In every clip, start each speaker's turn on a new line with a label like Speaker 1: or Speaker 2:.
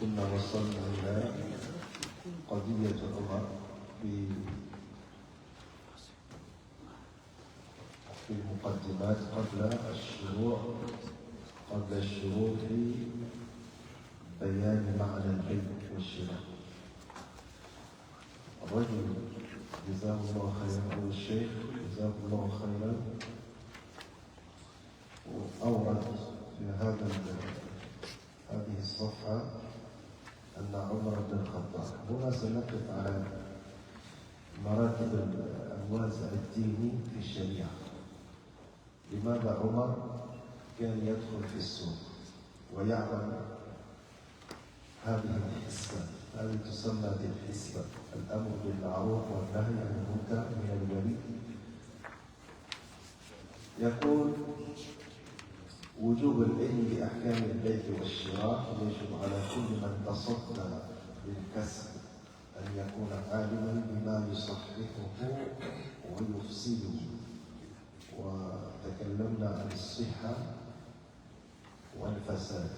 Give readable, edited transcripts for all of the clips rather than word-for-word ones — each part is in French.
Speaker 1: كنا وصلنا إلى قضية عمر في المقدمات قبل الشروع في بيان معنى البيع والشراء. الرجل جزاه الله خيرا أو الشيخ جزاه الله خيرا وأورد في هذه الصفحة أن عمر بن الخطاب. هنا سنقف على مراتب الوازع الديني في الشريعة. لماذا عمر كان يدخل في السوق ويعمل هذه الحسبة؟ هذه تسمى بالحسبة، الأمر بالمعروف والنهي عن المنكر من الولي. يقول: وجوب العلم بأحكام البيع والشراء يجب على كل من تصدى للكسب أن يكون عالما بما يصححه ويفسده. وتكلمنا عن الصحة والفساد،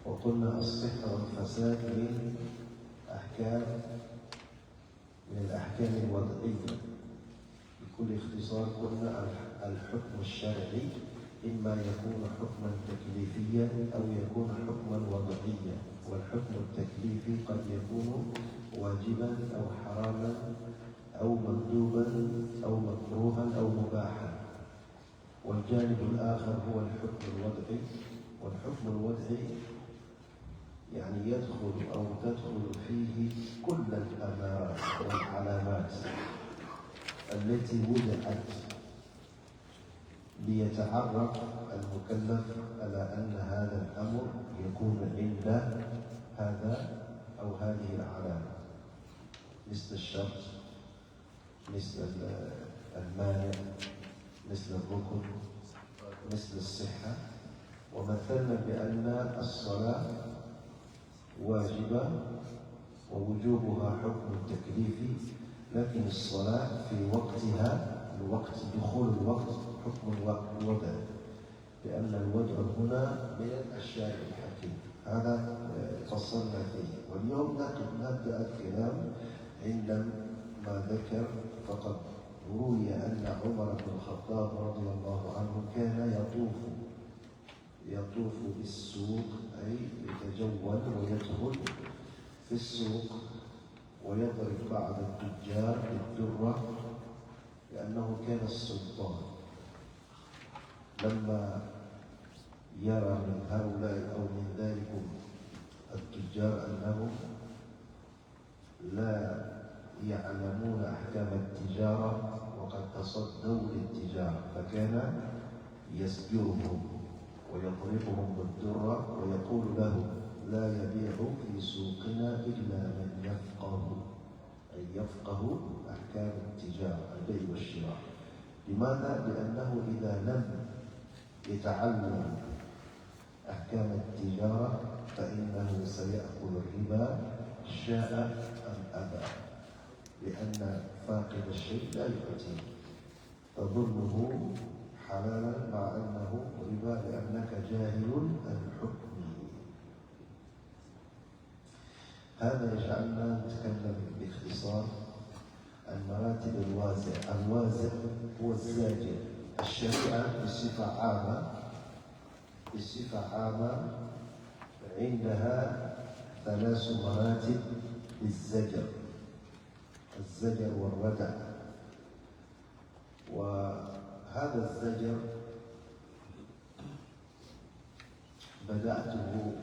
Speaker 1: وقلنا الصحة والفساد من الأحكام الوضعية. بكل اختصار قلنا الحكم الشرعي إما يكون حكما تكليفيا أو يكون حكما وضعيا، والحكم التكليفي قد يكون واجبا أو حراما أو مندوبا أو مكروها أو مباحا. والجانب الآخر هو الحكم الوضعي، والحكم الوضعي يعني يدخل أو تدخل فيه كل الأمارات والعلامات التي وضعت ليتعرف المكلف على أن هذا الأمر يكون عند هذا أو هذه العلامة، مثل الشرط، مثل المانع، مثل الركن، مثل الصحة. ومثلنا بأن الصلاة واجبة ووجوبها حكم تكليفي، لكن الصلاة في وقتها، الوقت دخول الوقت حكم الوضع، لأن الوضع هنا من الأشياء الحكيم. هذا فصلنا فيه. واليوم نبدأ الكلام عندما ذكر فقد روي أن عمر بن الخطاب رضي الله عنه كان يطوف بالسوق، أي يتجول ويدخل في السوق ويضرب بعض التجار بالدرة، لأنه كان السلطان. لما يرى من هؤلاء أو من ذلك التجار أنهم لا يعلمون أحكام التجارة وقد تصدوا للتجارة، فكان يسجرهم ويضربهم بالدرة ويقول لهم: لا يبيع في سوقنا إلا من يفقه، أي يفقه أحكام التجارة، البيع والشراء. لماذا؟ لأنه إذا لم يتعلم أحكام التجارة فإنه سيأكل الربا شاء أم أبى، لأن فاقد الشيء لا يؤتيه، تظنه حلالا مع أنه ربا لأنك جاهل الحكم. هذا يجعلنا نتكلم باختصار عن مراتب الوازع. الوازع هو الزاجر. الشريعة بصفة عامة عندها 3 مراتب للزجر: الزجر والردع. وهذا الزجر بدأته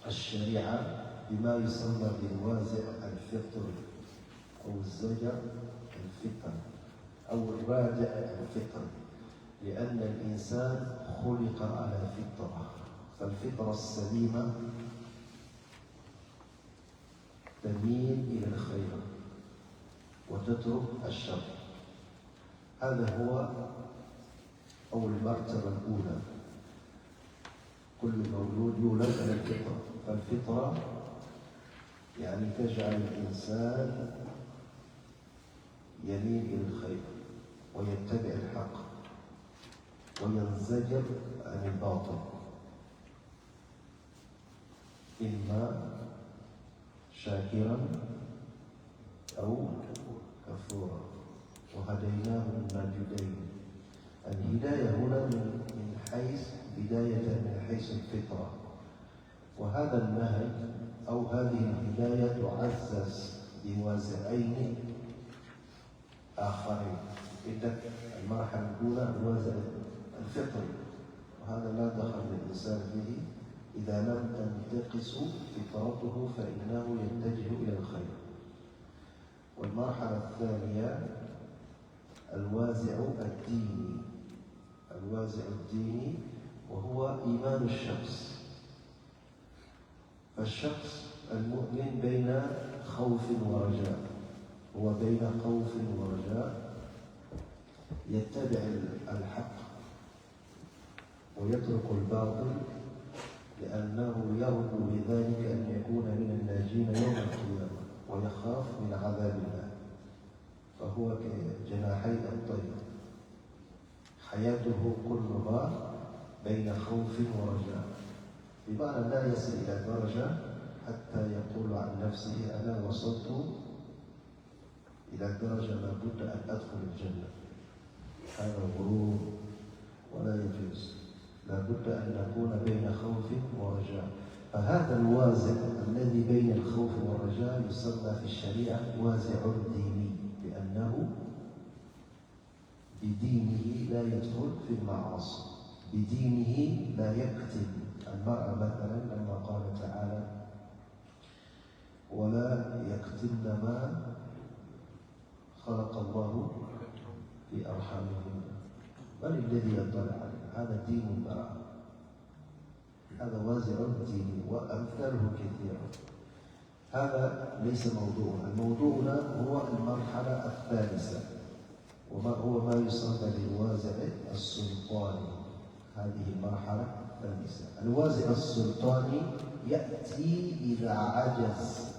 Speaker 1: الشريعة بما يسمى بالوازع الفطري، أو الزجر الفطري، أو الرادع الفطري، لأن الإنسان خلق على فطرة، فالفطرة السليمة تميل إلى الخير وتترك الشر. هذا هو أو المرتبة الأولى. كل مولود يولد على الفطرة، فالفطرة يعني تجعل الإنسان يميل إلى الخير ويتبع الحق وينزجر عن الباطل. إما شاكرا أو كفورا وهديناه النجدين. الهداية هنا من حيث بداية من حيث الفطرة، وهذا النهج أو هذه الهداية تعزز بوازعين آخرين. عندك المرحلة الأولى الوازع الفطري، وهذا لا دخل للإنسان به، إذا لم تنتقص فطرته فإنه يتجه إلى الخير. والمرحلة الثانية الوازع الديني، الوازع الديني وهو إيمان الشخص. فالشخص المؤمن بين خوف ورجاء، هو بين خوف ورجاء، يتبع الحق ويترك الباطل، لأنه يرجو بذلك أن يكون من الناجين يوم القيامة ويخاف من عذاب الله. فهو كجناحي الطير، حياته كلها بين خوف ورجاء، بمعنى لا يصل إلى درجة حتى يقول عن نفسه أنا وصلت إلى درجة لابد أن أدخل الجنة. هذا غرور ولا يجوز، لابد أن نكون بين خوف ورجاء. فهذا الوازع الذي بين الخوف والرجاء يسمى في الشريعة وازع ديني، لأنه بدينه لا يدخل في المعاصي، بدينه لا يكتم. المرأة مثلا لما قال تعالى ولا يكتمن ما خلق الله في أرحامهن، من الذي يطلع عليه؟ هذا دين المرأة، هذا وازع ديني وأمثاله كثيرة. هذا ليس موضوعنا، الموضوعنا هو المرحلة الثالثة، وما هو ما يسمى بالوازع السلطاني. هذه المرحلة الثالثة، الوازع السلطاني يأتي إذا عجز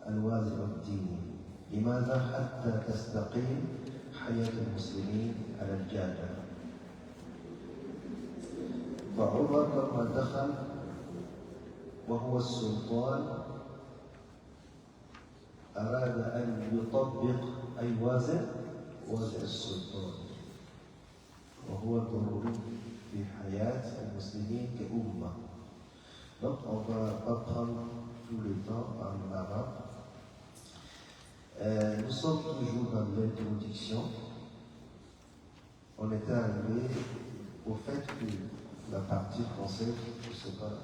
Speaker 1: الوازع الديني. لماذا؟ حتى تستقيم حياة المسلمين على الجادة. فعمر لما دخل وهو السلطان أراد أن يطبق أي وازع السلطان، وهو ضروري في حياة المسلمين كأمة. Donc on va pas prendre tout le temps en arabe. Nous sommes toujours dans l'introduction. On était arrivé au fait que la partie française, je ne sais pas.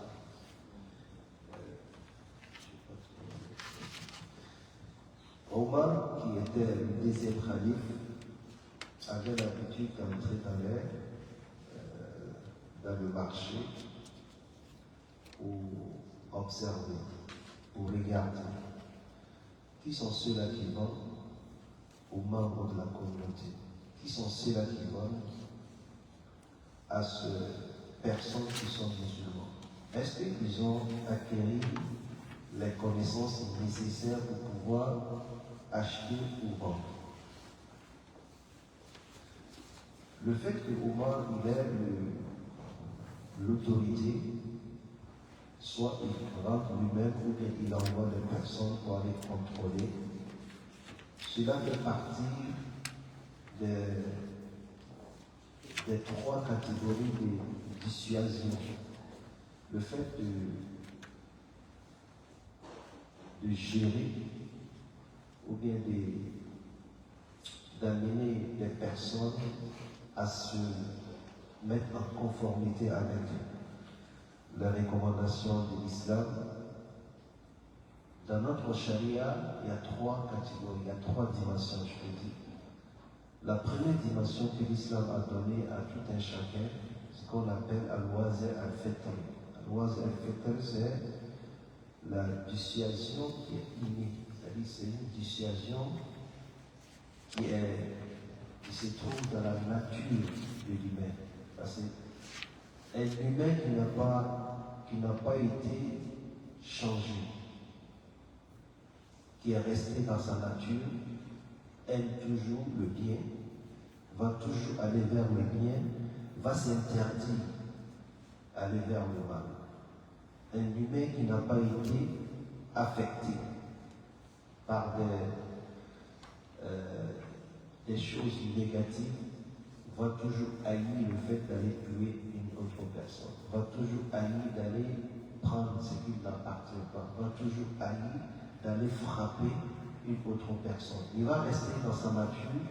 Speaker 1: Omar, qui était le deuxième khalife, avait l'habitude d'entrer dans le marché pour observer, pour regarder qui sont ceux-là qui vendent aux membres de la communauté, qui sont ceux-là qui vendent à ces personnes qui sont musulmans. Est-ce qu'ils ont acquis les connaissances nécessaires pour pouvoir acheter ou vendre? Le fait que Omar il ait l'autorité, soit il rentre lui-même ou bien il envoie des personnes pour aller contrôler, cela fait partie des trois catégories de dissuasion. Le fait de gérer ou bien d'amener des personnes à se mettre en conformité avec la recommandation de l'islam. Dans notre charia, il y a trois catégories, il y a trois dimensions, je peux dire. La première dimension que l'islam a donnée à tout un chacun, c'est ce qu'on appelle al-wazi' al-fitr. Al-wazi' al-fitr, c'est la dissuasion qui est innée, c'est-à-dire c'est une dissuasion qui se trouve dans la nature de l'humain. Parce qu'un humain qui n'a pas été changé, qui est resté dans sa nature, aime toujours le bien, va toujours aller vers le bien, va s'interdire aller vers le mal. un humain qui n'a pas été affecté par des choses négatives va toujours haïr le fait d'aller tuer une autre personne, va toujours haïr d'aller prendre ce qui n'appartient pas, va toujours haïr d'aller frapper une autre personne. Il va rester dans sa nature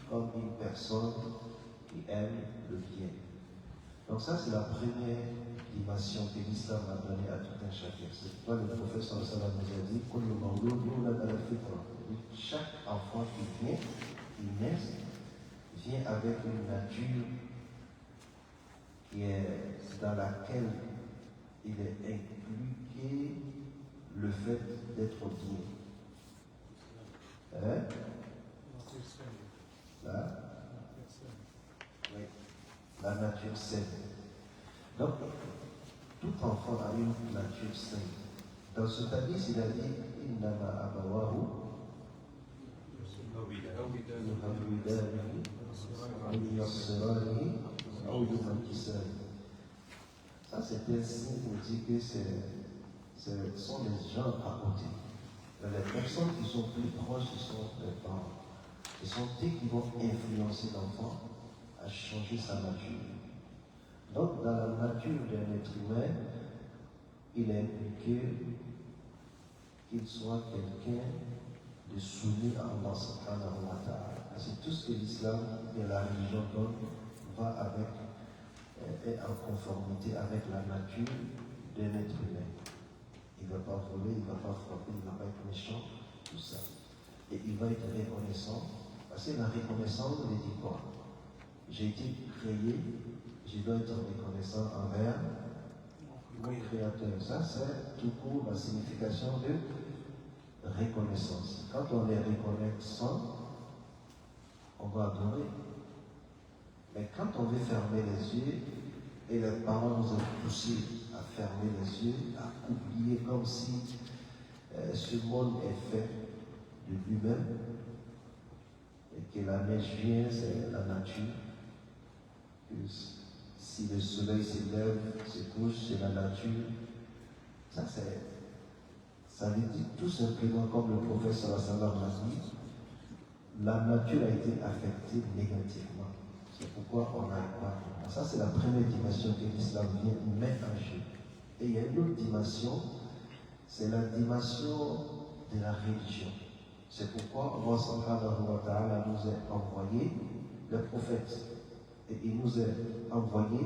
Speaker 1: comme une personne qui aime le bien. Donc ça, c'est la première dimension que l'islam a donnée à tout un chacun. C'est pourquoi le prophète sallallahu alayhi wa sallam nous a dit que chaque enfant qui vient, qui naît, vient avec une nature qui est dans laquelle il est impliqué le fait d'être digne. Hein? Là? Oui. La nature saine. Donc, tout enfant a une nature saine. Dans ce hadith, il a dit Innama abawahu yuhawwidanihi aw yunassiranihi aw yumajjisanihi. Ça, c'est un signe pour dire que ce sont les gens à côté. Les personnes qui sont plus proches, ce sont les parents. Ce sont eux qui vont influencer l'enfant à changer sa nature. Donc, dans la nature d'un être humain, il est impliqué qu'il soit quelqu'un de soumis à Allah subhanahu wa ta'ala. C'est tout ce que l'islam et la religion donnent va avec est en conformité avec la nature d'un être humain. Il ne va pas voler, il ne va pas frapper, il ne va pas être méchant, tout ça. Et il va être reconnaissant, parce que la reconnaissance, elle dit quoi? J'ai été créé, je dois être reconnaissant envers mon Créateur. Ça, c'est tout court la signification de reconnaissance. Quand on est reconnaissant, on va adorer. Mais quand on veut fermer les yeux, et les parents nous ont poussés à fermer les yeux, à oublier comme si ce monde est fait de lui-même, et que la neige vient, c'est la nature. Que si le soleil se lève, se couche, c'est la nature. Ça veut dire tout simplement, comme le prophète sallallahu alayhi wa sallam a dit, la nature a été affectée négativement. C'est pourquoi on n'arrive pas. Ça, c'est la première dimension que l'islam vient mettre en jeu. Et il y a une autre dimension, c'est la dimension de la religion. C'est pourquoi Allah subhanahu wa ta'ala nous a envoyé le prophète. Et il nous a envoyé,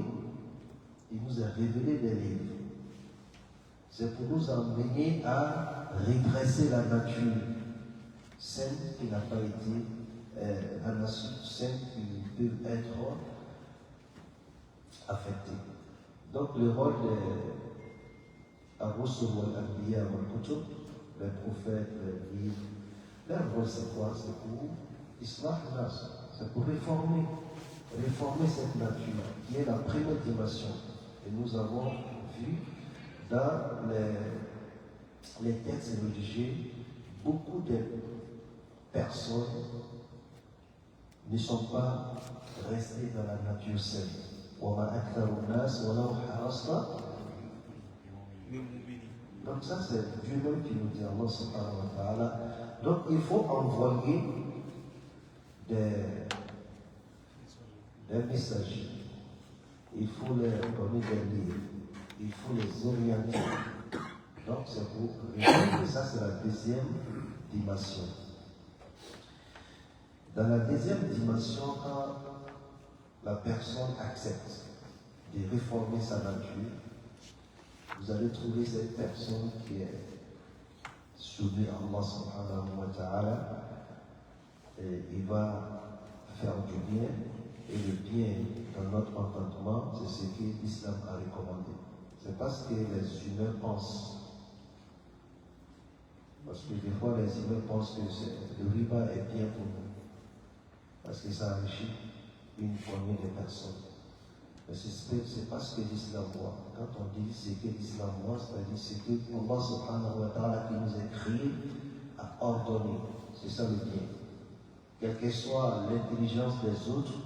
Speaker 1: il nous a révélé des livres. C'est pour nous amener à redresser la nature saine qui n'a pas été, la nature saine qui peut être affectée. Donc le rôle des Ar-Rusul wal-Anbiya wal-Kutub, les prophètes, les livres, leur rôle c'est quoi? C'est pour Islah nas, c'est pour réformer cette nature qui est la première dimension. Et nous avons vu dans les textes religieux, beaucoup de personnes ne sont pas restées dans la nature saine. Donc ça c'est Dieu même qui nous dit, Allah subhanahu wa ta'ala. Donc il faut envoyer des messagers. Il faut leur donner des livres. Il faut les orienter. Donc c'est pour réformer. Ça c'est la deuxième dimension. Dans la deuxième dimension, quand la personne accepte de réformer sa nature, vous allez trouver cette personne qui est soumise à Allah subhanahu wa ta'ala, et il va faire du bien, et le bien dans notre entendement, c'est ce que l'islam a recommandé. C'est pas ce que les humains pensent. Parce que des fois, les humains pensent que le riba est bien pour nous. Parce que ça enrichit une poignée de personnes. Mais c'est pas ce que l'islam voit. Quand on dit ce que l'islam voit, c'est-à-dire ce que Allah subhanahu wa ta'ala qui nous a créés a ordonné. C'est ça le bien. Quelle que soit l'intelligence des autres,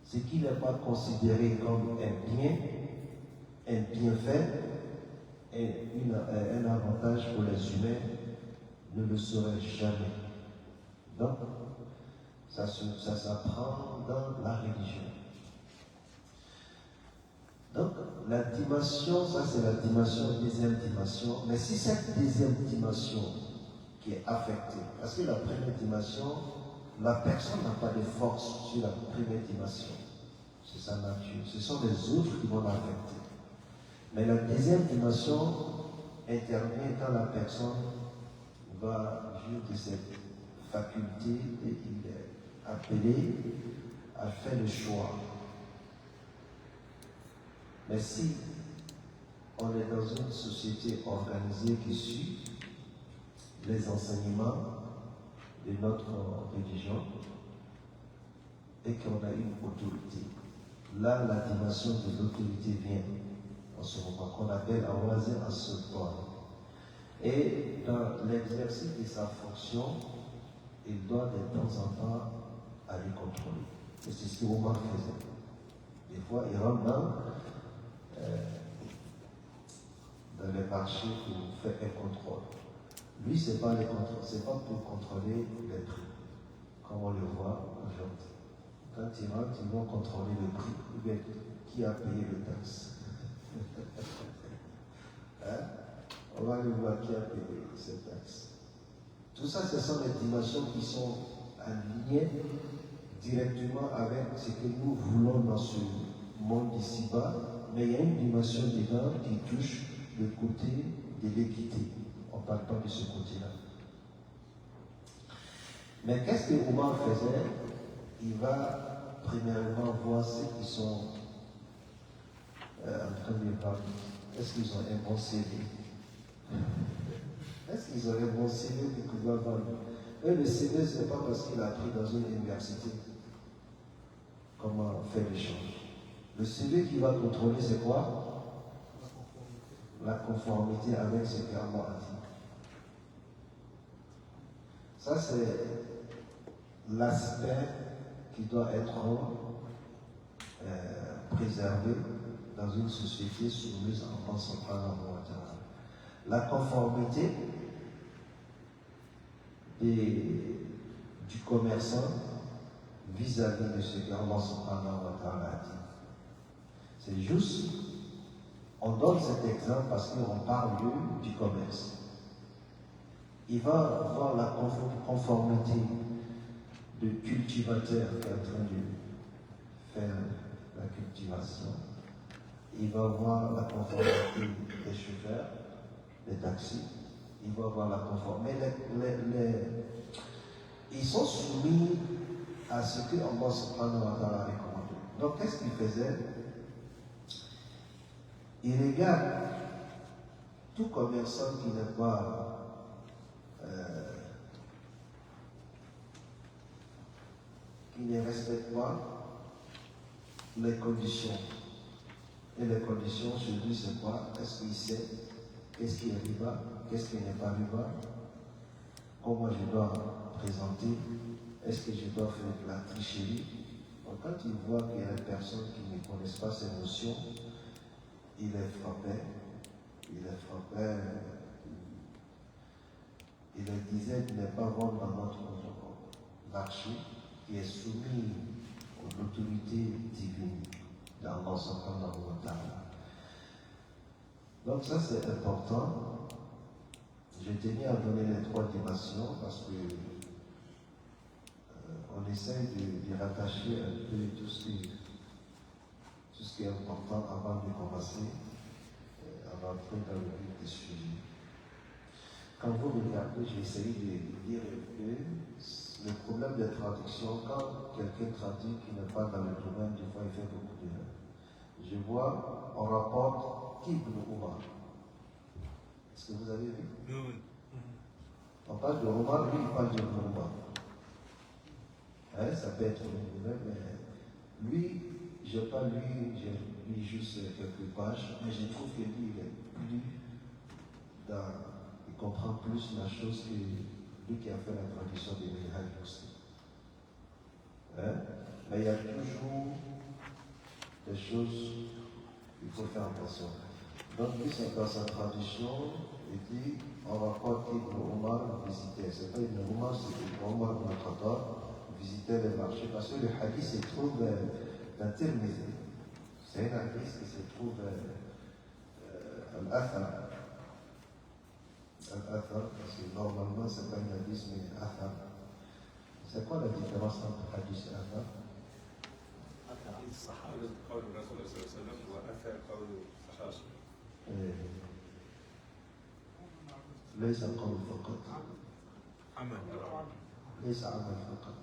Speaker 1: ce qui n'est pas considéré comme un bienfait, un avantage pour les humains ne le serait jamais. Donc, ça s'apprend dans la religion. Donc, la dimension, ça c'est la dimension, deuxième dimension. Mais si cette deuxième dimension qui est affectée, parce que la première dimension, la personne n'a pas de force sur la première dimension. C'est sa nature. Ce sont les autres qui vont l'affecter. Mais la deuxième dimension intervient quand la personne va jouir de cette faculté et il est appelé à faire le choix. Mais si on est dans une société organisée qui suit les enseignements de notre religion et qu'on a une autorité, là la dimension de l'autorité vient en ce moment, qu'on appelle Awazir as-Sultan. Et dans l'exercice de sa fonction, il doit de temps en temps aller contrôler. Et c'est ce que Omar faisait. Des fois, il rentre dans les marchés pour faire un contrôle. Lui, c'est pas pour contrôler les prix, comme on le voit aujourd'hui. Quand ils rentrent, ils vont contrôler le prix. Qui a payé le taxe? Hein? On va aller voir qui a payé cette taxe. Tout ça, ce sont les dimensions qui sont alignées directement avec ce que nous voulons dans ce monde d'ici-bas, mais il y a une dimension dedans qui touche le côté de l'équité. On ne parle pas de ce côté-là. Mais qu'est-ce que Omar faisait? Il va premièrement voir ceux qui sont en train de parler. Est-ce qu'ils ont un bon CV? Est-ce qu'ils ont un bon CV pour pouvoir vendre? Eux, le CV, ce n'est pas parce qu'il a appris dans une université comment faire les choses. Le CV qui va contrôler, c'est quoi? La conformité avec ce qu'Allah a dit. Ça, c'est l'aspect qui doit être préservé dans une société soumise à Allah subhanahu wa ta'ala. La conformité du commerçant vis-à-vis de ce qu'Allah subhanahu wa ta'ala a dit. C'est juste, on donne cet exemple parce qu'on parle du commerce. Il va avoir la conformité de cultivateur qui est en train de faire la cultivation. Il va avoir la conformité des chauffeurs, des taxis. Il va avoir la conformité. Mais ils sont soumis à ce que Allah subhanahu wa ta'ala a recommandé. Donc qu'est-ce qu'il faisait? Il regarde tout commerçant qui n'est pas qui ne respecte pas les conditions. Et les conditions, chez lui, c'est quoi? Est-ce qu'il sait qu'est-ce qui est riba, qu'est-ce qui n'est pas riba, comment je dois présenter, est-ce que je dois faire de la tricherie? Donc, quand il voit qu'il y a des personnes qui ne connaissent pas ces notions, il les frappait, il leur disait de ne pas vendre dans notre marché qui est soumis à l'autorité divine d'Allah subhanahu wa ta'ala. Donc ça c'est important. Je tenais à donner les trois dimensions parce que on essaie de rattacher un peu tout ce qui est important avant de commencer à rentrer dans le vif du sujet. Quand vous regardez, j'ai essayé de dire que le problème de traduction, quand quelqu'un traduit qui n'est pas dans le domaine, des fois il fait beaucoup d'erreurs. Je vois, on rapporte Ibn Omar. Est-ce que vous avez vu? Oui. On parle de Omar, lui il parle de Omar. Hein, ça peut être une nouvelle, mais lui, je n'ai pas lu, j'ai lu juste quelques pages, mais je trouve que lui, il est plus il comprend plus la chose que lui qui a fait la traduction des Minhaj aussi. Hein? Mais il y a toujours des choses, il faut faire attention. Donc, dans sa tradition, il dit on rapporte qu'Ibn Omar visitait. C'est pas Ibn Omar, c'est Ibn Omar ibn Khattab visitait les marchés parce que le hadith se trouve dans Tirmidhi. C'est un hadith qui se trouve Al-Athar. Al-Athar, parce que normalement, c'est pas un hadith, mais Athar. C'est quoi la différence entre hadith et Athar?
Speaker 2: الصحابة قول الرسول صلى الله عليه وسلم وأثر قول الصحابة.
Speaker 1: ليس قول فقط.
Speaker 2: عمل.
Speaker 1: ليس عمل فقط.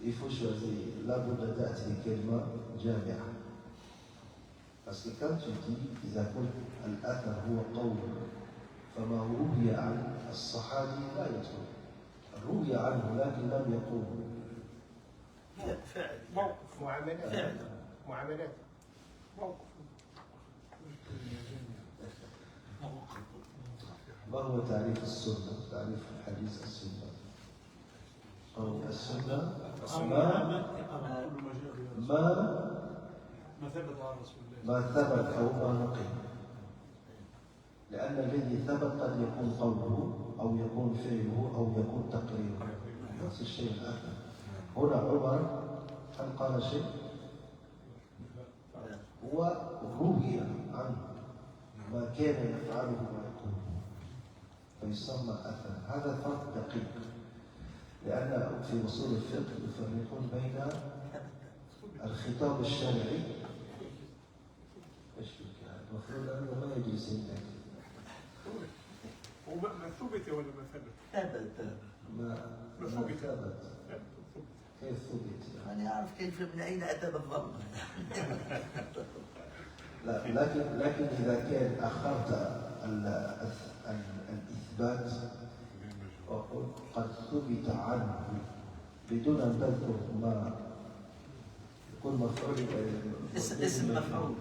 Speaker 1: Il faut choisir. لابد تأتي كلمة جامعة. Parce que quand tu dis إذا قلت الأثر هو قول فما روي عن الصحابي لا يدخل. روي عنه لكن لم يقول.
Speaker 3: فعل
Speaker 4: موقف معاملات موقف.
Speaker 1: ما هو تعريف السنة؟ تعريف الحديث السنة؟ أو السنة ما ثبت أو ما نقل. لأن الذي ثبت قد يكون قوله أو يكون فعله أو يكون تقريره. نفس الشيء الآخر. هنا عمر هل قال شيء؟ هو روي عنه ما كان يفعله ويقوله فيسمى أثر. هذا فرق دقيق لأن في أصول الفقه يفرقون بين الخطاب الشرعي المفروض أنه ما يجلس هناك
Speaker 4: وما ثبت ولا ما ثبت؟
Speaker 1: ما ثبت. كيف ثبت؟
Speaker 3: أنا أعرف كيف من أين أتى بالضبط.
Speaker 1: لا لكن إذا كان أخرت الإثبات وقلت قد ثبت عنه بدون أن تذكر ما يكون مفعول
Speaker 3: اسم مفعول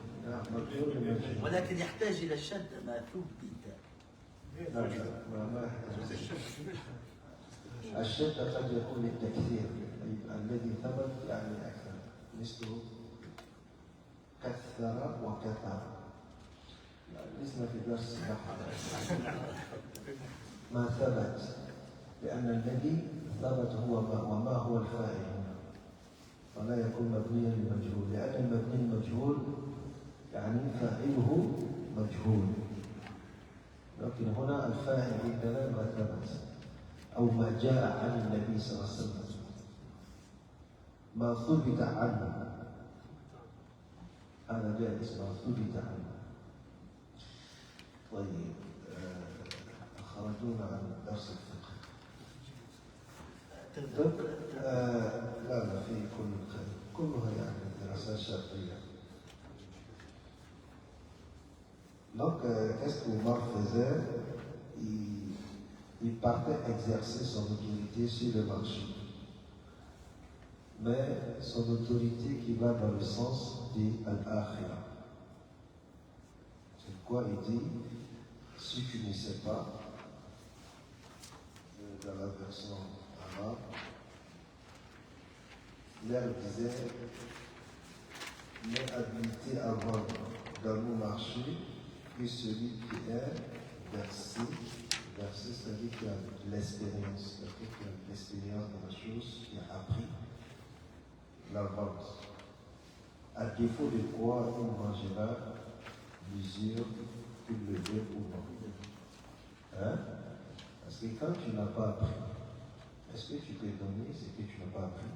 Speaker 3: ولكن يحتاج إلى الشد ما ثبت.
Speaker 1: لا ما يحتاج. الشدة قد يكون للتكثير الذي ثبت يعني أكثر مثل كثر وكثر. لسنا في درس النحو. ما ثبت لأن الذي ثبت هو ما وما هو الفاعل هنا ولا يكون مبنيا للمجهول لأن المبني المجهول يعني فاعله مجهول. لكن هنا الفاعل عندنا ما ثبت أو ما جاء عن النبي صلى الله عليه وسلم ما ثبت عنه هذا جائز ما ثبت عنه. طيب خرجونا عن درس الفقه. لا في كلها يعني دراسات شرعية. Donc, qu'est-ce qu'Omar faisait? Il partait exercer son autorité sur le marché. Mais son autorité qui va dans le sens de Al-Akhira. C'est quoi il dit? Si tu ne sais pas, dans la version arabe, l'air disait n'est habilité à vendre dans nos marchés que celui qui est versé, c'est-à-dire qui a l'expérience, c'est-à-dire qui a l'expérience de la chose, qui a appris la vente. À défaut de quoi il mangera l'usure qu'il le veut ou non. Hein? Parce que quand tu n'as pas appris, est-ce que tu peux donner ce que tu n'as pas appris?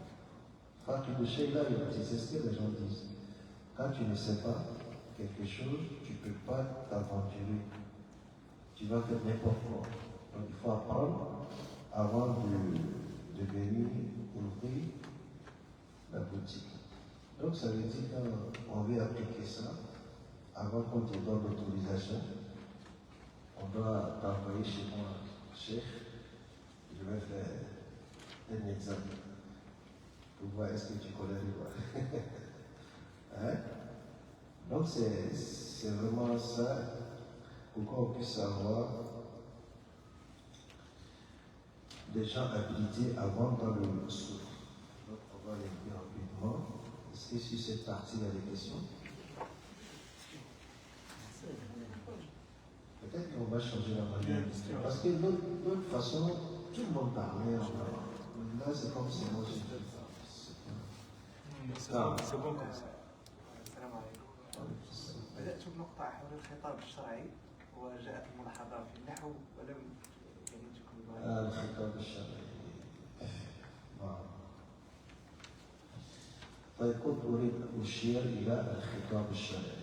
Speaker 1: C'est ce que les gens disent. Quand tu ne sais pas quelque chose, tu ne peux pas t'aventurer. Tu vas faire n'importe quoi. Donc il faut apprendre avant de venir ouvrir la boutique. Donc ça veut dire qu'on veut appliquer ça avant qu'on te donne l'autorisation. On doit t'envoyer chez moi, chef. Je vais faire un examen pour voir est-ce que tu connais les lois. Hein? Donc c'est vraiment ça pour qu'on puisse avoir des gens habilités à vendre dans le souk. Donc on va les dire rapidement. Est-ce que sur cette partie il y a des questions? Peut-être qu'on va changer la manière. Parce que de toute façon, tout le monde parlait. Là, c'est comme si moi j'ai fait ça.
Speaker 2: C'est bon comme ça.
Speaker 5: السلام عليكم. بدأت بنقطة حول الخطاب الشرعي وجاءت الملاحظة في النحو ولم يعني تكون
Speaker 1: الخطاب الشرعي. طيب كنت أريد أن أشير إلى الخطاب الشرعي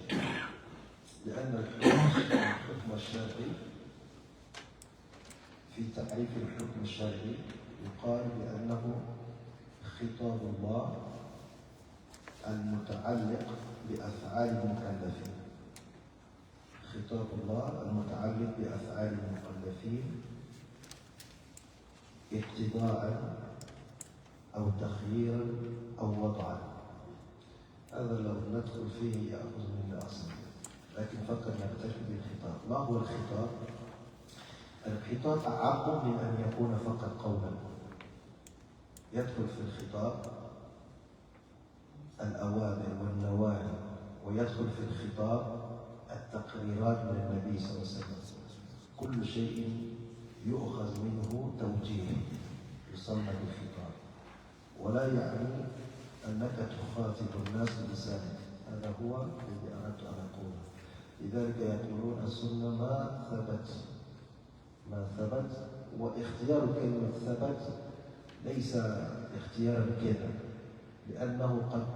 Speaker 1: لأن الحكم الشرعي في تعريف الحكم الشرعي يقال بأنه خطاب الله المتعلق بأفعال المكلفين. خطاب الله المتعلق بأفعال المكلفين اقتضاء أو تخييرا أو وضعا. هذا لو ندخل فيه يأخذ منا أصلا، لكن فقط نكتفي بالخطاب. ما هو الخطاب؟ الخطاب أعم من أن يكون فقط قولا. يدخل في الخطاب الأوامر والنواهي، ويدخل في الخطاب التقريرات من النبي صلى الله عليه وسلم. كل شيء يؤخذ منه توجيه يسمى بالخطاب، ولا يعني أنك تخاطب الناس بلسانك. هذا هو الذي أردت أن أقوله. لذلك يقولون السنة ما ثبت، واختيار كلمة ثبت ليس اختيارا كذا، لأنه قد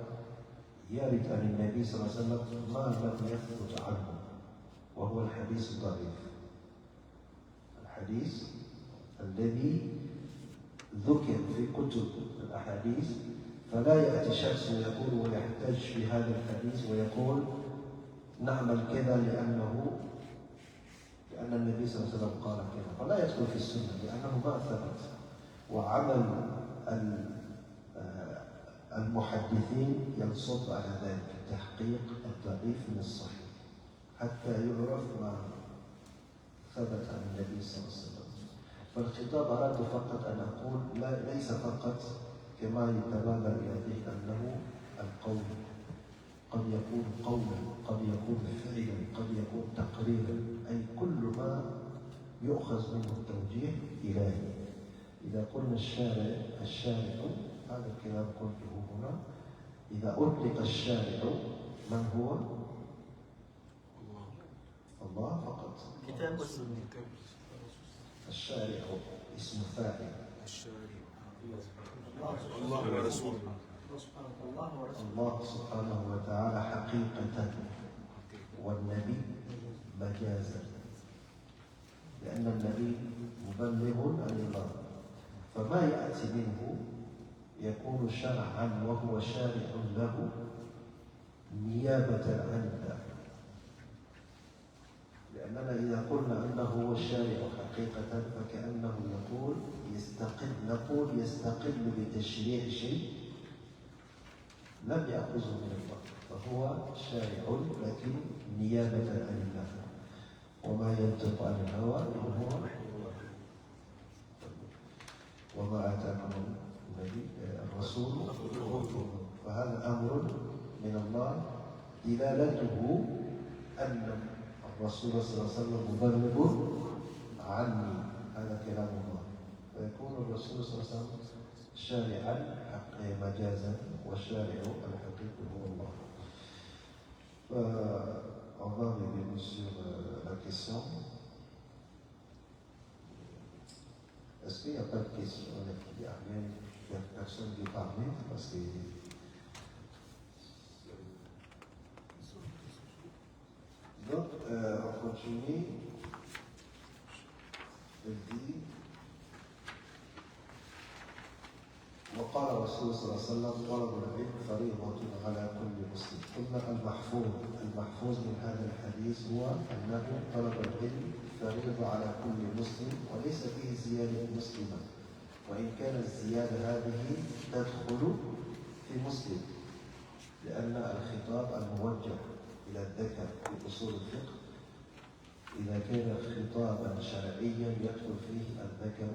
Speaker 1: يرد عن النبي صلى الله عليه وسلم ما لم يثبت عنه، وهو الحديث الضعيف. الحديث الذي ذكر في كتب الأحاديث، فلا يأتي شخص ويقول ويحتج بهذا الحديث ويقول نعمل كذا لأن النبي صلى الله عليه وسلم قال كذا، فلا يدخل في السنة لأنه ما ثبت. وعمل المحدثين ينصب على ذلك تحقيق الضعيف من الصحيح حتى يعرف ما ثبت عن النبي صلى الله عليه وسلم. فالخطاب أردت فقط أن أقول ليس فقط كما يتبادر إلى ذهن أنه القول، قد يكون قولا، قد يكون فعلا، قد يكون تقريرا، أي كل ما يؤخذ منه التوجيه إلهي. إذا قلنا الشارع هذا الكلام قلته هنا، إذا أطلق الشارع من هو؟ الله فقط.
Speaker 3: كتاب والسنة.
Speaker 1: الشارع اسم فاعل.
Speaker 2: الله ورسوله.
Speaker 1: الله سبحانه وتعالى حقيقة، والنبي مجازا، لأن النبي مبلغ عن الله، فما يأتي منه يكون شرعا وهو شارع له نيابة عن الله. لأننا إذا قلنا أنه هو الشارع حقيقة فكأنه نقول يستقل بتشريع شيء لم يأخذه من الله، فهو شارع لكن نيابة عن الله، وما ينطق عن الهوى إن هو وما آتاكم الرسول. فهذا أمر من الله دلالته أن الرسول صلى الله عليه وسلم مبلغ عني، هذا كلام الله، فيكون الرسول صلى الله عليه وسلم شارعا مجازا، والشارع الحقيقي هو الله. On va revenir sur la question. Est-ce qu'il n'y a pas de question? Il y a personne qui parle parce que donc on continue. Il dit وقال رسول الله صلى الله عليه وسلم طلب العلم فريضة على كل مسلم. قلنا المحفوظ من هذا الحديث هو أنه طلب العلم فريضة على كل مسلم، وليس فيه زيادة مسلمة، وإن كانت الزيادة هذه تدخل في مسلم، لأن الخطاب الموجه إلى الذكر في أصول الفقه إذا كان خطابا شرعيا يدخل فيه الذكر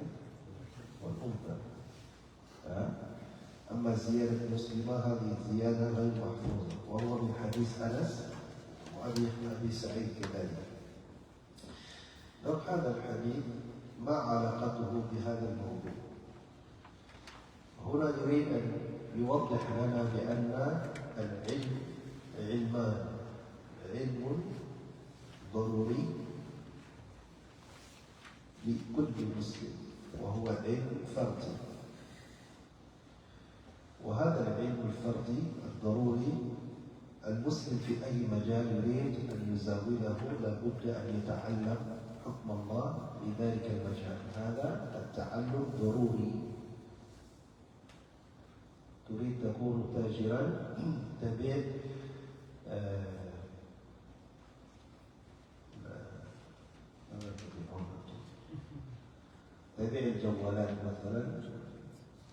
Speaker 1: والأنثى. أما زيادة مسلمة هذه زيادة غير محفوظة، وهو من حديث أنس وأبي سعيد كذلك. Donc هذا الحديث ما علاقته بهذا الموضوع؟ هنا يريد أن يوضح لنا بأن العلم علمان، علم ضروري لكل مسلم وهو علم فردي، وهذا العلم الفردي الضروري المسلم في أي مجال يريد أن يزاوله لابد أن يتعلم حكم الله في ذلك المجال. هذا التعلم ضروري. تريد تكون تاجرا تبيع تبيع الجوالات مثلا،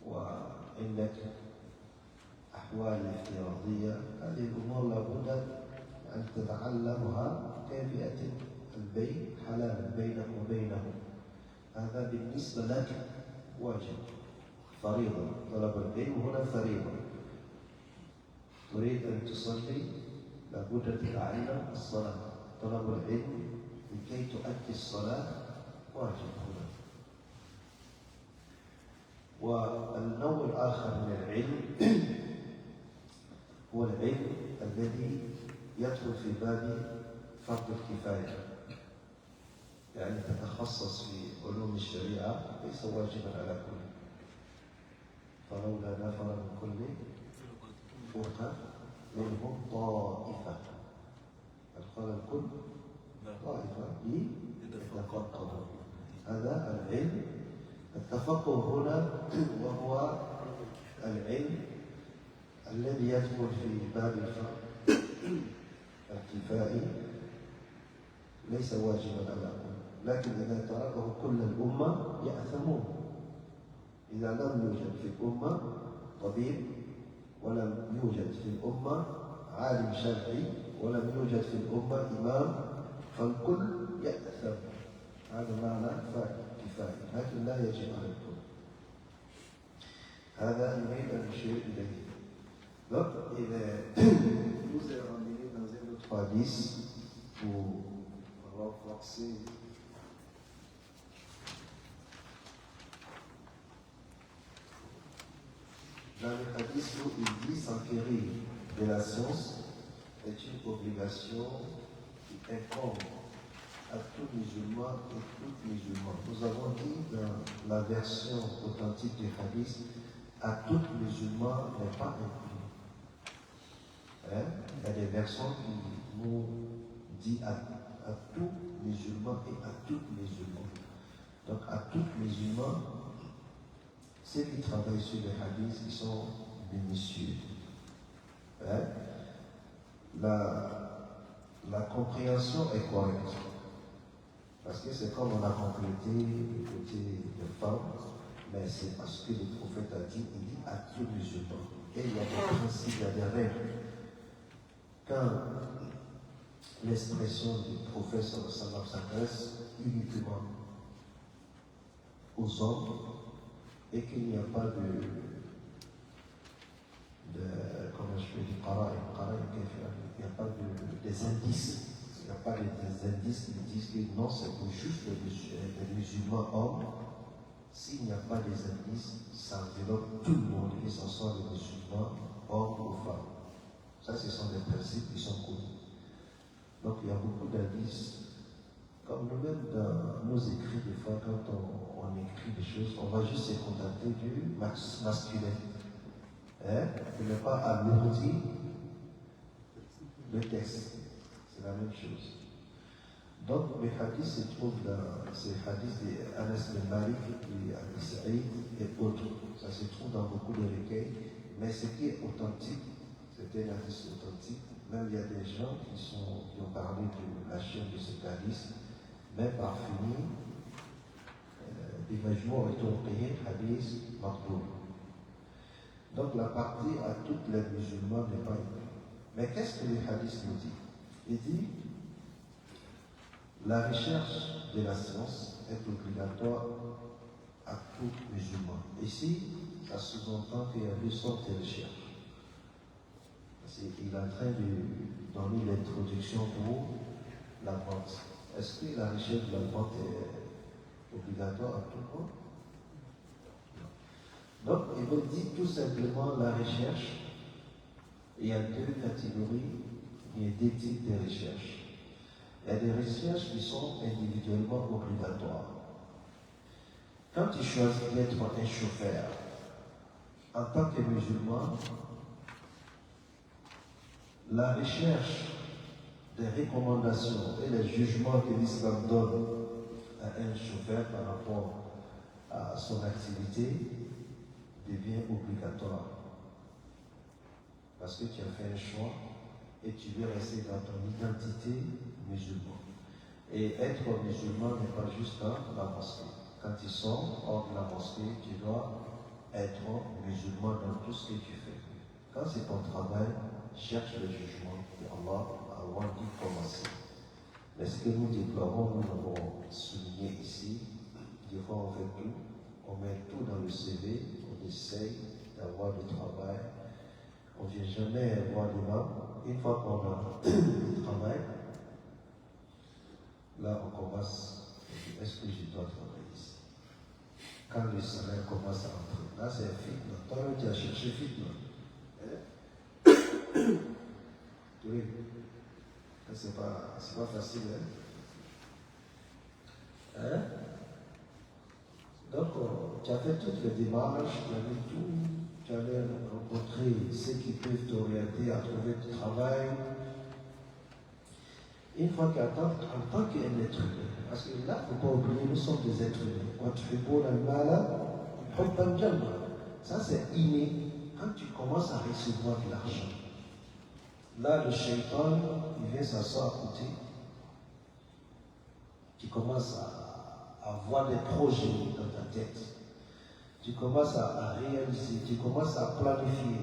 Speaker 1: وعندك أحوال افتراضية، هذه الأمور لابد أن تتعلمها كيف يأتي البيع حلالا بينك وبينه. هذا بالنسبة لك واجب فريضة. طلب العلم هنا فريضة. تريد أن تصلي لابد تتعلم الصلاة. طلب العلم لكي تؤدي الصلاة واجب هنا. والنوع الآخر من العلم هو العلم الذي يدخل في باب فرض الكفاية، يعني تتخصص في علوم الشريعة ليس واجبا على كل. فلولا نفر من كل فرقة منهم طائفة، قال الكل طائفة ليتفقهوا. هذا العلم. التفقه هنا وهو العلم الذي يدخل في باب الفرض الكفائي، ليس واجبا على الأمة، لكن إذا تركه كل الأمة يأثمون. إذا لم يوجد في الأمة طبيب، ولم يوجد في الأمة عالم شرعي، ولم يوجد في الأمة إمام، فالكل يأثم. هذا معنى فرض كفاية، لكن لا يجب على الكل. هذا يريد أن نشير إليه. Donc, nous est ramené dans un autre hadith pour renforcer dans le hadith où il dit s'enquérir de la science est une obligation qui incombe à tout musulman et tout musulman. Nous avons dit dans la version authentique du hadith, à tout musulman n'est pas inclus. Il y a des versions qui nous disent à tout musulman et à toutes musulmans. Donc à tout musulman, ceux qui travaillent sur les hadiths, ils sont minutieux. La compréhension est correcte. Parce que c'est comme on a complété le côté des femmes, mais c'est parce que le prophète a dit, il dit à tout musulman. Et il y a des principes, il y a des règles. Quand l'expression du prophète s'adresse uniquement aux hommes et qu'il n'y a pas comment je peux dire, il n'y a pas des indices. Il n'y a pas des indices qui disent que non, c'est pour juste les musulmans hommes. S'il n'y a pas des indices, ça enveloppe tout le monde, que ce soit les musulmans, hommes ou femmes. Ça, ce sont des principes qui sont connus. Donc, il y a beaucoup d'indices. Comme nous-mêmes, dans nos écrits, des fois, quand on écrit des choses, on va juste se contenter du masculin. Il n'est pas alourdi le texte. C'est la même chose. Donc, les hadiths se trouvent dans ces hadiths d'Anas bin Malik, Abi Saïd et autres. Ça se trouve dans beaucoup de recueils. Mais ce qui est authentique, c'était un hadith authentique. Même il y a des gens qui ont parlé de la chaîne de ce hadith, mais par fini, des majmours et tourqués, hadith, mardoum. Donc la partie à toutes les musulmans n'est pas inclue. Mais qu'est-ce que le hadith nous dit? Il dit la recherche de la science est obligatoire à tout musulman. Ici, ça sous-entend qu'il y a deux sortes de recherches. Il est en train de donner l'introduction pour la vente. Est-ce que la recherche de la vente est obligatoire à tout le monde? Non. Donc, il me dit tout simplement la recherche. Il y a deux catégories, il y a deux types de recherches. Il y a des recherches qui sont individuellement obligatoires. Quand tu choisis d'être un chauffeur, en tant que musulman, la recherche des recommandations et les jugements que l'islam donne à un chauffeur par rapport à son activité devient obligatoire. Parce que tu as fait un choix et tu veux rester dans ton identité musulmane. Et être musulman n'est pas juste dans la mosquée. Quand tu sors hors de la mosquée, tu dois être musulman dans tout ce que tu fais. Quand c'est ton travail, cherche le jugement d'Allah avant d'y commencer. Mais ce que nous déplorons, nous l'avons souligné ici, des fois on fait tout, on met tout dans le CV, on essaye d'avoir du travail, on ne vient jamais voir l'imam. Une fois qu'on a du travail, là on commence, est-ce que je dois travailler ici? Quand le salaire commence à entrer, là c'est un fitna. Toi-même tu as cherché fitna. Oui, c'est pas facile. Hein? Donc, tu as fait toutes les démarches, tu as vu tout, tu allais rencontrer ceux qui peuvent t'orienter à trouver du travail. Une fois qu'en tant qu'un être humain, parce que là, il ne faut pas oublier, nous sommes des êtres humains. Ça, c'est inné. Quand tu commences à recevoir de l'argent, là, le shaitan, il vient s'asseoir à côté. Tu commences à avoir des projets dans ta tête. Tu commences à réaliser, tu commences à planifier.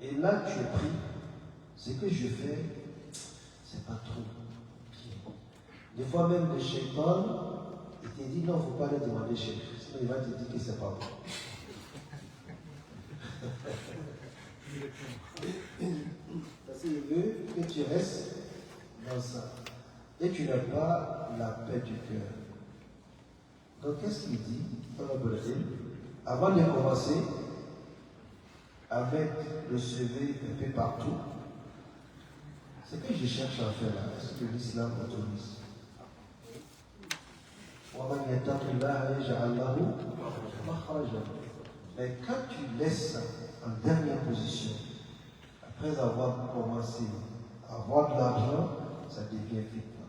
Speaker 1: Et là, tu es pris. Ce que je fais, c'est pas trop bien. Des fois même, le shaitan, il te dit non, il ne faut pas aller demander chez lui. Sinon, il va te dire que c'est pas bon. Parce qu'il veut que tu restes dans ça. Et tu n'as pas la paix du cœur. Donc qu'est-ce qu'il dit? Avant de commencer à mettre le CV un peu partout, ce que je cherche à faire là, est-ce que l'islam autorise? Mais quand tu laisses ça en dernière position, après avoir commencé à avoir de l'argent, ça devient fitna.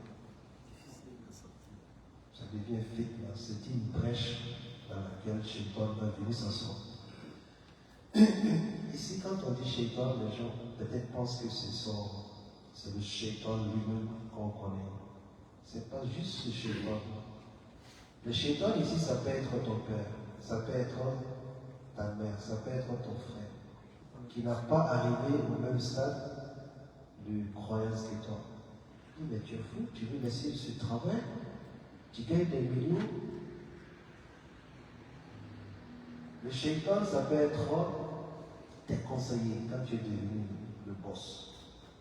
Speaker 1: Ça devient fitna. C'est une brèche dans laquelle Shaitan va venir s'asseoir. Ici, quand on dit Shaitan, les gens peut-être pensent que c'est le Shaitan lui-même qu'on connaît. C'est pas juste le Shaitan. Le Shaitan ici, ça peut être ton père, ça peut être ta mère, ça peut être ton frère, qui n'a pas arrivé au même stade de croyance que toi. Il dit, mais tu es fou, tu veux laisser ce travail, tu gagnes des millions. Le shaitan, ça peut être tes conseillers quand tu es devenu le boss.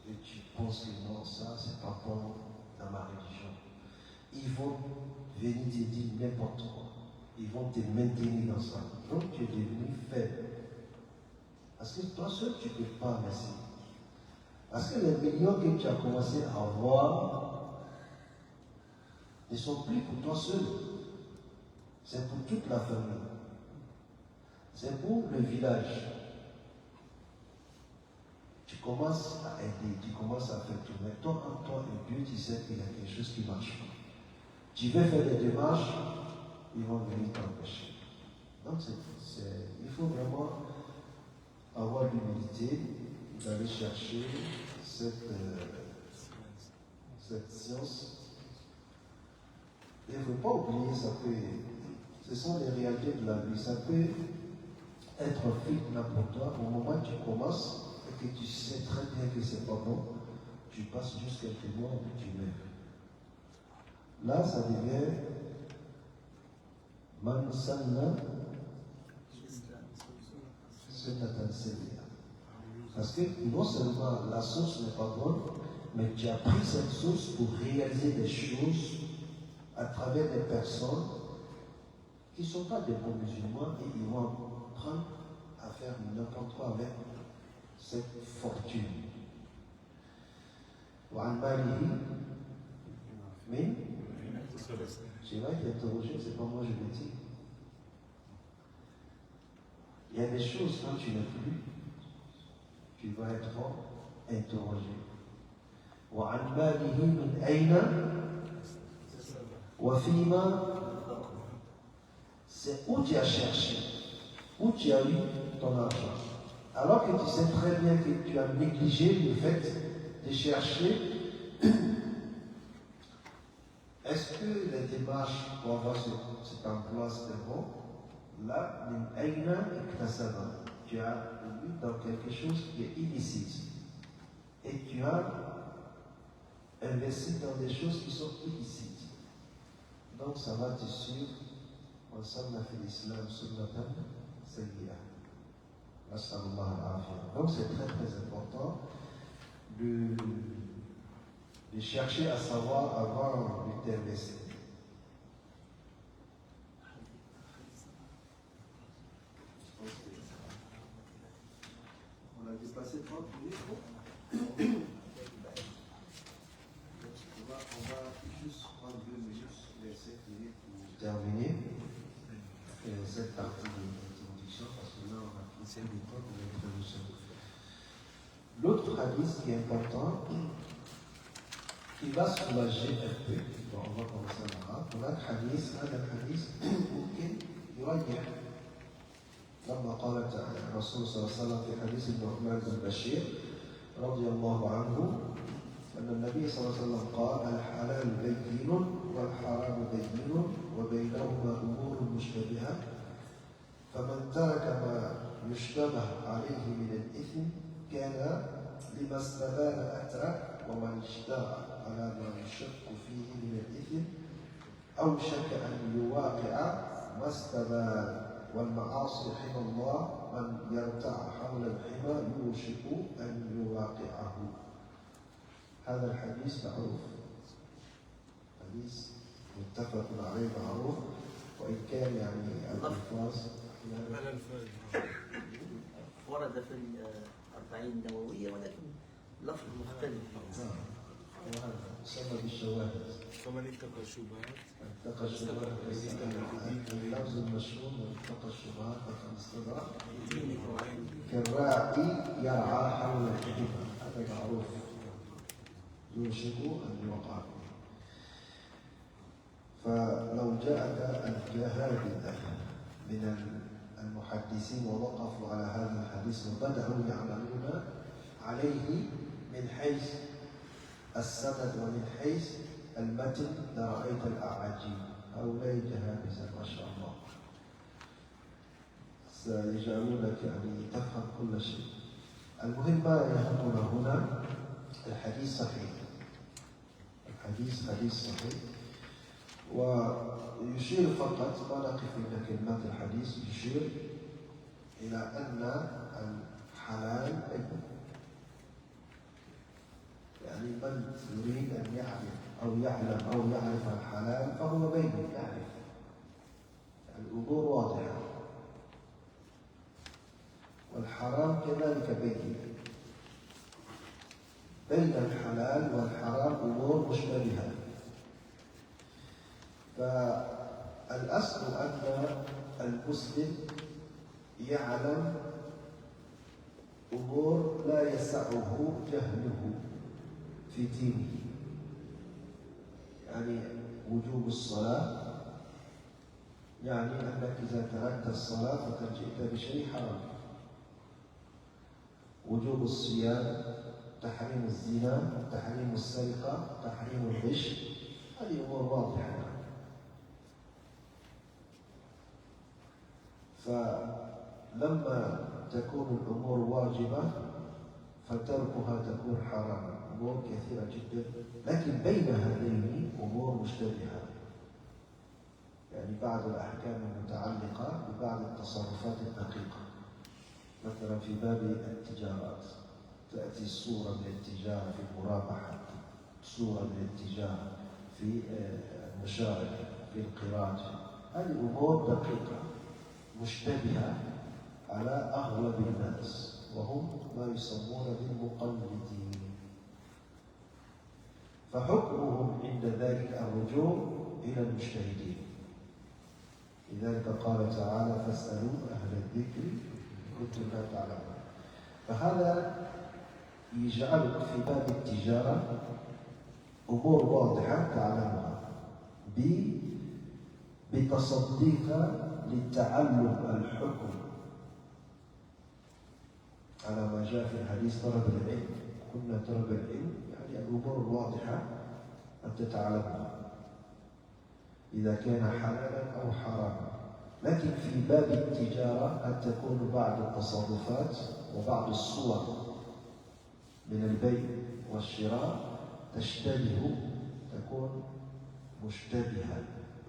Speaker 1: Et tu penses que non, ça, c'est pas bon dans ma religion. Ils vont venir te dire n'importe quoi. Ils vont te maintenir dans ça. Donc tu es devenu faible. Parce que toi seul, tu ne peux pas merci. Parce que les millions que tu as commencé à avoir ne sont plus pour toi seul. C'est pour toute la famille. C'est pour le village. Tu commences à aider, tu commences à faire tourner. Toi, en toi et Dieu, tu sais qu'il y a quelque chose qui ne marche pas. Tu veux faire des démarches, ils vont venir t'empêcher. Donc, il faut vraiment avoir l'humilité d'aller chercher cette science. Et il ne faut pas oublier, ce sont les réalités de la vie. Ça peut être fitna pour toi au moment où tu commences et que tu sais très bien que c'est pas bon. Tu passes juste quelques mois et tu meurs. Là, ça devient Man sanna sunnatan sayyi'a. Parce que non seulement la source n'est pas bonne, mais tu as pris cette source pour réaliser des choses à travers des personnes qui ne sont pas des bons musulmans et ils vont prendre à faire n'importe quoi avec cette fortune. وعن ماله من j'ai pas été interrogé, c'est pas moi je l'ai dit. Il y a des choses quand tu n'es plus, tu vas être interrogé. وعن ماله من أين وفيما c'est où tu as cherché, où tu as eu ton argent. Alors que tu sais très bien que tu as négligé le fait de chercher. Est-ce que les démarches pour avoir cet emploi c'est bon? Là, tu as eu dans quelque chose qui est illicite. Et tu as investi dans des choses qui sont illicites. Donc ça va te suivre. وصلنا في الإسلام سنة سيئة. نسأل الله العافية. Donc c'est très très important de chercher à savoir avant de t'investir. On a dépassé 30 minutes. On va juste prendre 2 minutes, les 5 minutes pour terminer cette partie de l'introduction, parce que là on a pris du temps pour l'introduction. L'autre hadith qui est important, qui va soulager un peu, bon, on va commencer en arabe. هناك حديث هذا الحديث ممكن يريح لما قال الرسول صلى الله عليه وسلم في حديث النعمان بن بشير رضي الله عنه أن النبي صلى الله عليه وسلم قال الحلال بين والحرام بين وبينهما أمور مشتبهة فمن ترك ما يشتبه عليه من الإثم كان لما استبان أترك ومن اشتغل على ما يشك فيه من الإثم أوشك أن يواقع ما استبان والمعاصي حمى الله من يرتع حول الحمى يوشك أن يواقعه. هذا الحديث معروف، حديث متفق عليه معروف، وإن كان يعني الألفاظ
Speaker 3: ورد في الأربعين النووية ولكن لفظ مختلف.
Speaker 1: يسمى بالشواهد.
Speaker 2: فمن اتقى الشبهات
Speaker 1: اتقى الشبهات اللفظ المشهور من اتقى الشبهات فقد استبرأ كالراعي يرعى حول الحمى. هذا معروف يوشك أن يوقع. فلو جاءك الجهابذة من المحدثين ووقفوا على هذا الحديث وبدأوا يعملون عليه من حيث السند ومن حيث المتن لرأيت الأعاجيب. هؤلاء جهابذة ما شاء الله سيجعلونك يعني تفهم كل شيء. المهم ما يهمنا هنا الحديث صحيح. الحديث حديث صحيح. ويشير فقط ما نقف عند كلمات الحديث، يشير إلى أن الحلال يعني من يريد أن يعرف أو يعلم أو يعرف الحلال فهو بينه يعرف، يعني الأمور واضحة. والحرام كذلك بين الحلال والحرام أمور مشتبهة. فالأصل أن المسلم يعلم أمور لا يسعه جهله في دينه، يعني وجوب الصلاة، يعني أنك إذا تركت الصلاة فقد جئت بشيء حرام. وجوب الصيام، تحريم الزنا، تحريم السرقة، تحريم الغش، هذه أمور واضحة. فلما تكون الأمور واجبة فتركها تكون حراما. أمور كثيرة جدا، لكن بين هذين أمور مشتبهة، يعني بعض الأحكام المتعلقة ببعض التصرفات الدقيقة، مثلا في باب التجارات تأتي صورة من التجارة في المرابحة، صورة من التجارة في المشاركة في القراءة. هذه أمور دقيقة مشتبهة على أغلب الناس، وهم ما يسمون بالمقلدين. فحكمهم عند ذلك الرجوع إلى المجتهدين. لذلك قال تعالى: فاسألوا أهل الذكر إن كنتم لا تعلمون. فهذا يجعلك في باب التجارة أمور واضحة تعلمها بتصديق للتعلم الحكم على ما جاء في الحديث طلب العلم. قلنا طلب العلم يعني الأمور الواضحة أن تتعلمها إذا كان حلالا أو حراما. لكن في باب التجارة قد تكون بعض التصرفات وبعض الصور من البيع والشراء تشتبه، تكون مشتبهة،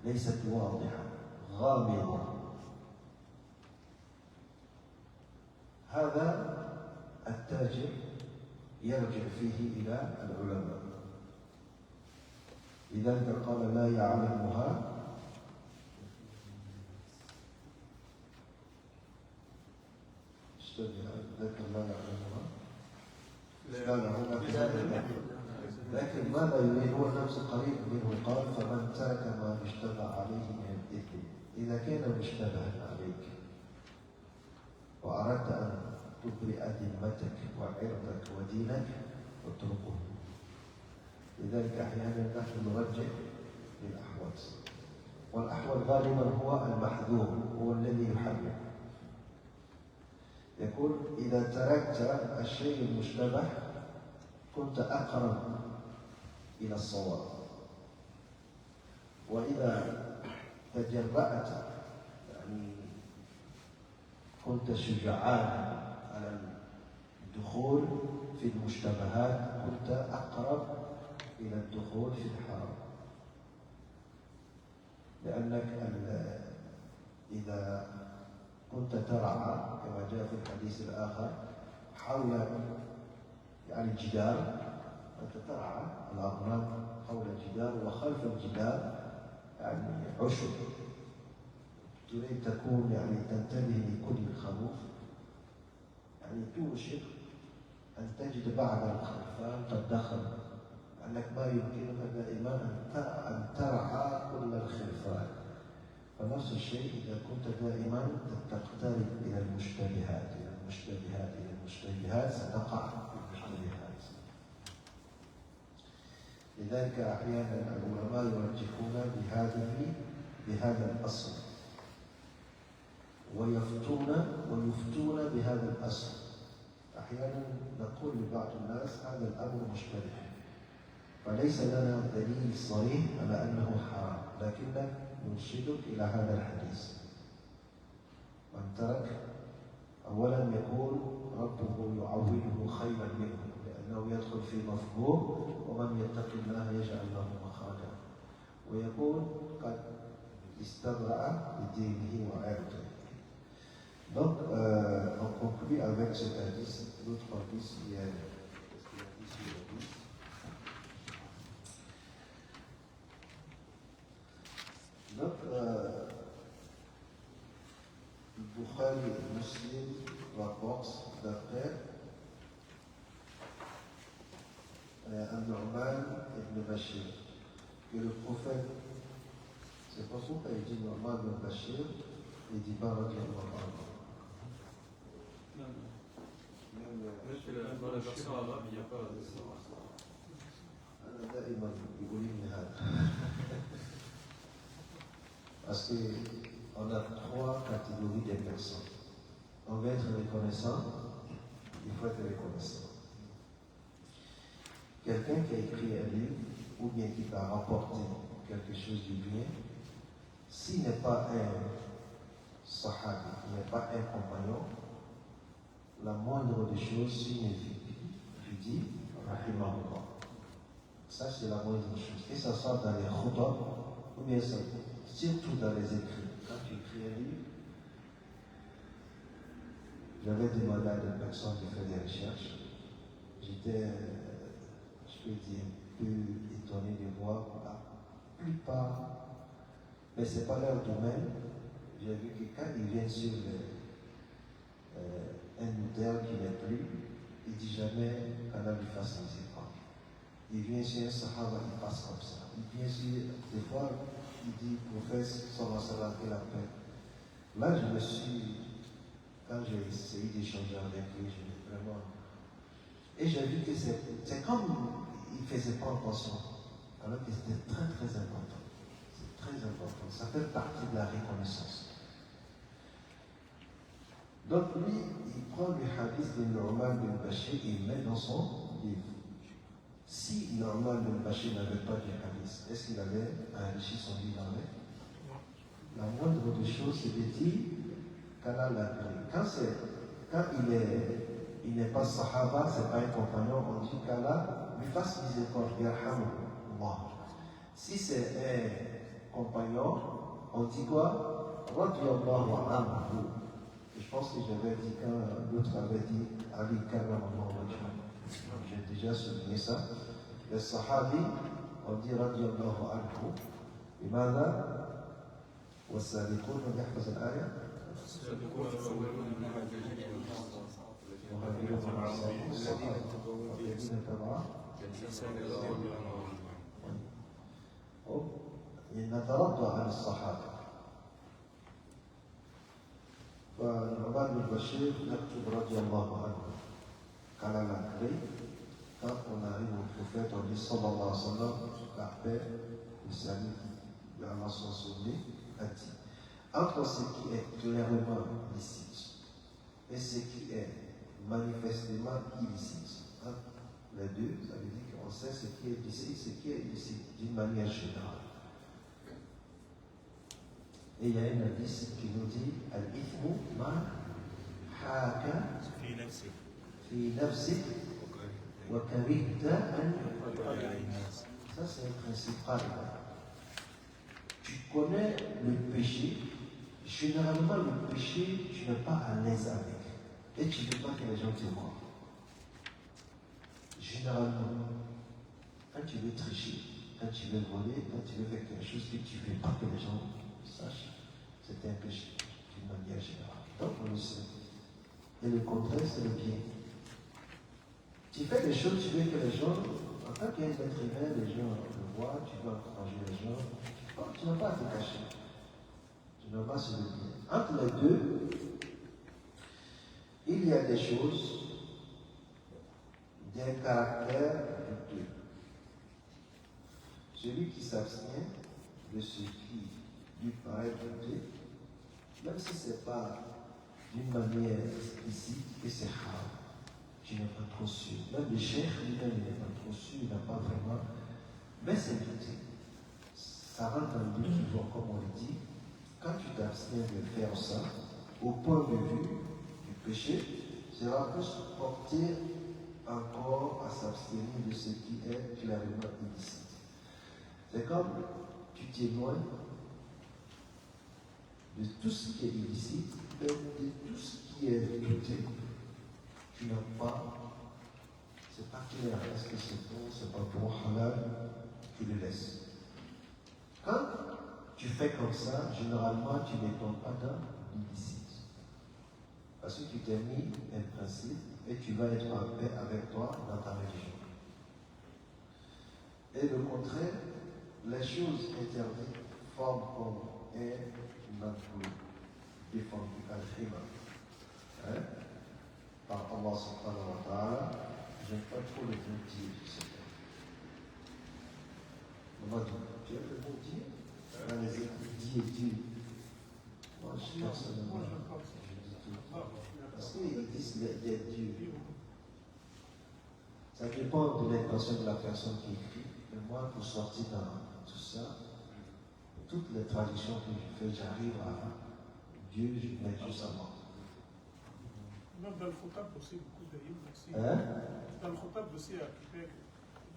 Speaker 1: ليست واضحة، غامضة. هذا التاجر يرجع فيه إلى العلماء. لذلك قال: لا يعلمها ذكر لا يعلمها لكن ماذا يريد؟ هو نفس قريب منه. قال: فمن ترك ما اشتبه عليه من الإثم. إذا كان مشتبها عليك وأردت أن تبرئ ذمتك وعرضك ودينك اتركه. لذلك أحيانا نحن نرجع للأحوال، والأحوال غالبا هو المحذور، هو الذي يحرم. يقول: إذا تركت الشيء المشتبه كنت أقرب إلى الصواب، وإذا تجرأت يعني كنت شجعان على الدخول في المشتبهات، كنت أقرب إلى الدخول في الحرام. لأنك إذا كنت ترعى كما جاء في الحديث الآخر حول يعني الجدار، أنت ترعى الأغنام حول الجدار، وخلف الجدار يعني عشب، تريد تكون يعني تنتبه لكل خروف، يعني توشك أن تجد بعض الخرفان قد دخل، أنك ما يمكنك دائما أن ترعى كل الخرفان. فنفس الشيء إذا كنت دائما تقترب إلى المشتبهات ستقع في المشتبهات. لذلك أحيانا العلماء يرجحون بهذا الأصل، ويفتون بهذا الأصل. أحيانا نقول لبعض الناس هذا الأمر مشتبه، فليس لنا دليل صريح على أنه حرام، لكنك نرشدك إلى هذا الحديث: من ترك أولا يكون ربه يعوله خيرا منه، لأنه يدخل في مفهوم ومن يتق الله يجعل له مخرجا، ويكون قد استبرأ لدينه وعرضه. Donc, on conclut avec cet hadith, l'autre hadith hier. Donc, Bukhari et Muslim rapportent d'après An-Nu'man ibn Bashir que le prophète, c'est pas pourquoi il dit Nu'man ibn Bashir, il dit Barak al-Mu'man.
Speaker 2: Dans la version arabe, il n'y a pas de ça.
Speaker 1: أنا دائما يقول لي هذا. Parce qu'on a trois catégories de personnes. On veut être reconnaissant, il faut être reconnaissant. Quelqu'un qui a écrit un livre ou bien qui va rapporter quelque chose du bien, s'il n'est pas un sahabi, il n'est pas un compagnon, la moindre des choses signifie, tu dis, rahimahullah. Ça, c'est la moindre chose. Et ça sort dans les khutbah, ou bien ça, surtout dans les écrits. Quand tu écris un livre, j'avais demandé à des personnes qui font des recherches, j'étais, je peux dire, un peu étonné de voir la plupart, mais ce n'est pas leur domaine. J'ai vu que quand ils viennent sur un autel qui n'est plus, il ne dit jamais qu'Allah lui fasse miséricorde. Il vient sur un sahaba, il passe comme ça. Il vient sur, des fois, il dit, prophète, sallallahu alayhi wa sallam, que la paix. Là, je me suis, quand j'ai essayé d'échanger avec lui, je l'ai vraiment. Et j'ai vu que c'est comme il ne faisait pas attention, alors que c'était très très important. C'est très important. Ça fait partie de la reconnaissance. Donc lui, il prend le hadith de Norman bin Bachir et il met dans son livre. Si Norman bin Bachir n'avait pas de hadith, est-ce qu'il avait enrichi son livre avec? La moindre des choses, c'est de dire qu'Allah l'a pris. Quand il n'est pas sahaba, ce n'est pas un compagnon, on dit qu'Allah lui fasse miséricorde, yarhamullah. Si c'est un compagnon, on dit quoi? Radiyallahu anhu. Je pense que j'avais dit quand l'autre avait dit Ali Karramallahu wajhahu. J'ai déjà souligné ça. Les sahabi, on dit radiyallahu anhu. Et maintenant, والسابقون من يحفظ الآية
Speaker 2: السابقون الأولون من المهاجرين
Speaker 1: مهاجرون والذين تبعوا نترضى عن الصحابة. فالنعمان بن بشير نكتب رضي الله عنه قال العقري quand on arrive au prophète, on dit sallallahu alayhi wa sallam, la paix, le salut d'Allah soit sauvé, a dit. Entre ce qui est clairement licite et ce qui est manifestement illicite, entre les deux, ça veut dire qu'on sait ce qui est licite, ce qui est illicite, d'une manière générale. Et il y a un hadith qui nous dit al-ithmu ma haka fi nafsik wa karihta an. Ça c'est un principal. Tu connais le péché, généralement le péché, tu n'es pas à l'aise avec. Et tu ne veux pas que les gens te voient. Généralement, quand tu veux tricher, quand tu veux voler, quand tu veux faire quelque chose que tu ne veux pas que les gens sachent, c'est un péché, d'une manière générale. Donc on le sait. Et le contraire, c'est le bien. Tu fais des choses, tu veux que les gens, en tant qu'être humain, les gens le voient, tu veux encourager les gens. Donc, tu n'as pas à te cacher. Tu n'as pas à se le dire. Entre les deux, il y a des choses d'un caractère douteux. Celui qui s'abstient de ce qui lui paraît douteux, même si ce n'est pas d'une manière explicite, et c'est rare, tu n'es pas trop sûr. Même le chef lui-même n'est pas trop sûr, il n'a pas vraiment. Mais c'est douté. Ça rentre dans le doute, comme on le dit. Quand tu t'abstiens de faire ça, au point de vue du péché, cela peut se porter encore à s'abstenir de ce qui est clairement illicite. C'est comme tu t'éloignes de tout ce qui est illicite, de tout ce qui est douté. Tu n'as pas, c'est pas clair, est-ce que c'est bon, c'est pas bon, halal, tu le laisses. Quand tu fais comme ça, généralement, tu ne tombes pas dans l'illicite. Parce que tu t'es mis un principe et tu vas être en paix avec toi dans ta religion. Et le contraire, les choses interdites forment comme un emploi défendu al-khima. Par Allah subhanahu wa ta'ala, j'aime pas trop le mot dire, je sais pas. On va dire, tu aimes le mot dire? Dans les écrits, Dieu. Moi, je personnellement, je dis tout. Parce qu'ils disent des dieux. Ça dépend de l'intention de la personne qui écrit. Mais moi, pour sortir dans tout ça, toutes les traductions que je fais, j'arrive à Dieu, je mets juste à moi.
Speaker 4: Même dans le Khutab aussi, beaucoup d'ayim aussi. Dans le Khutab aussi,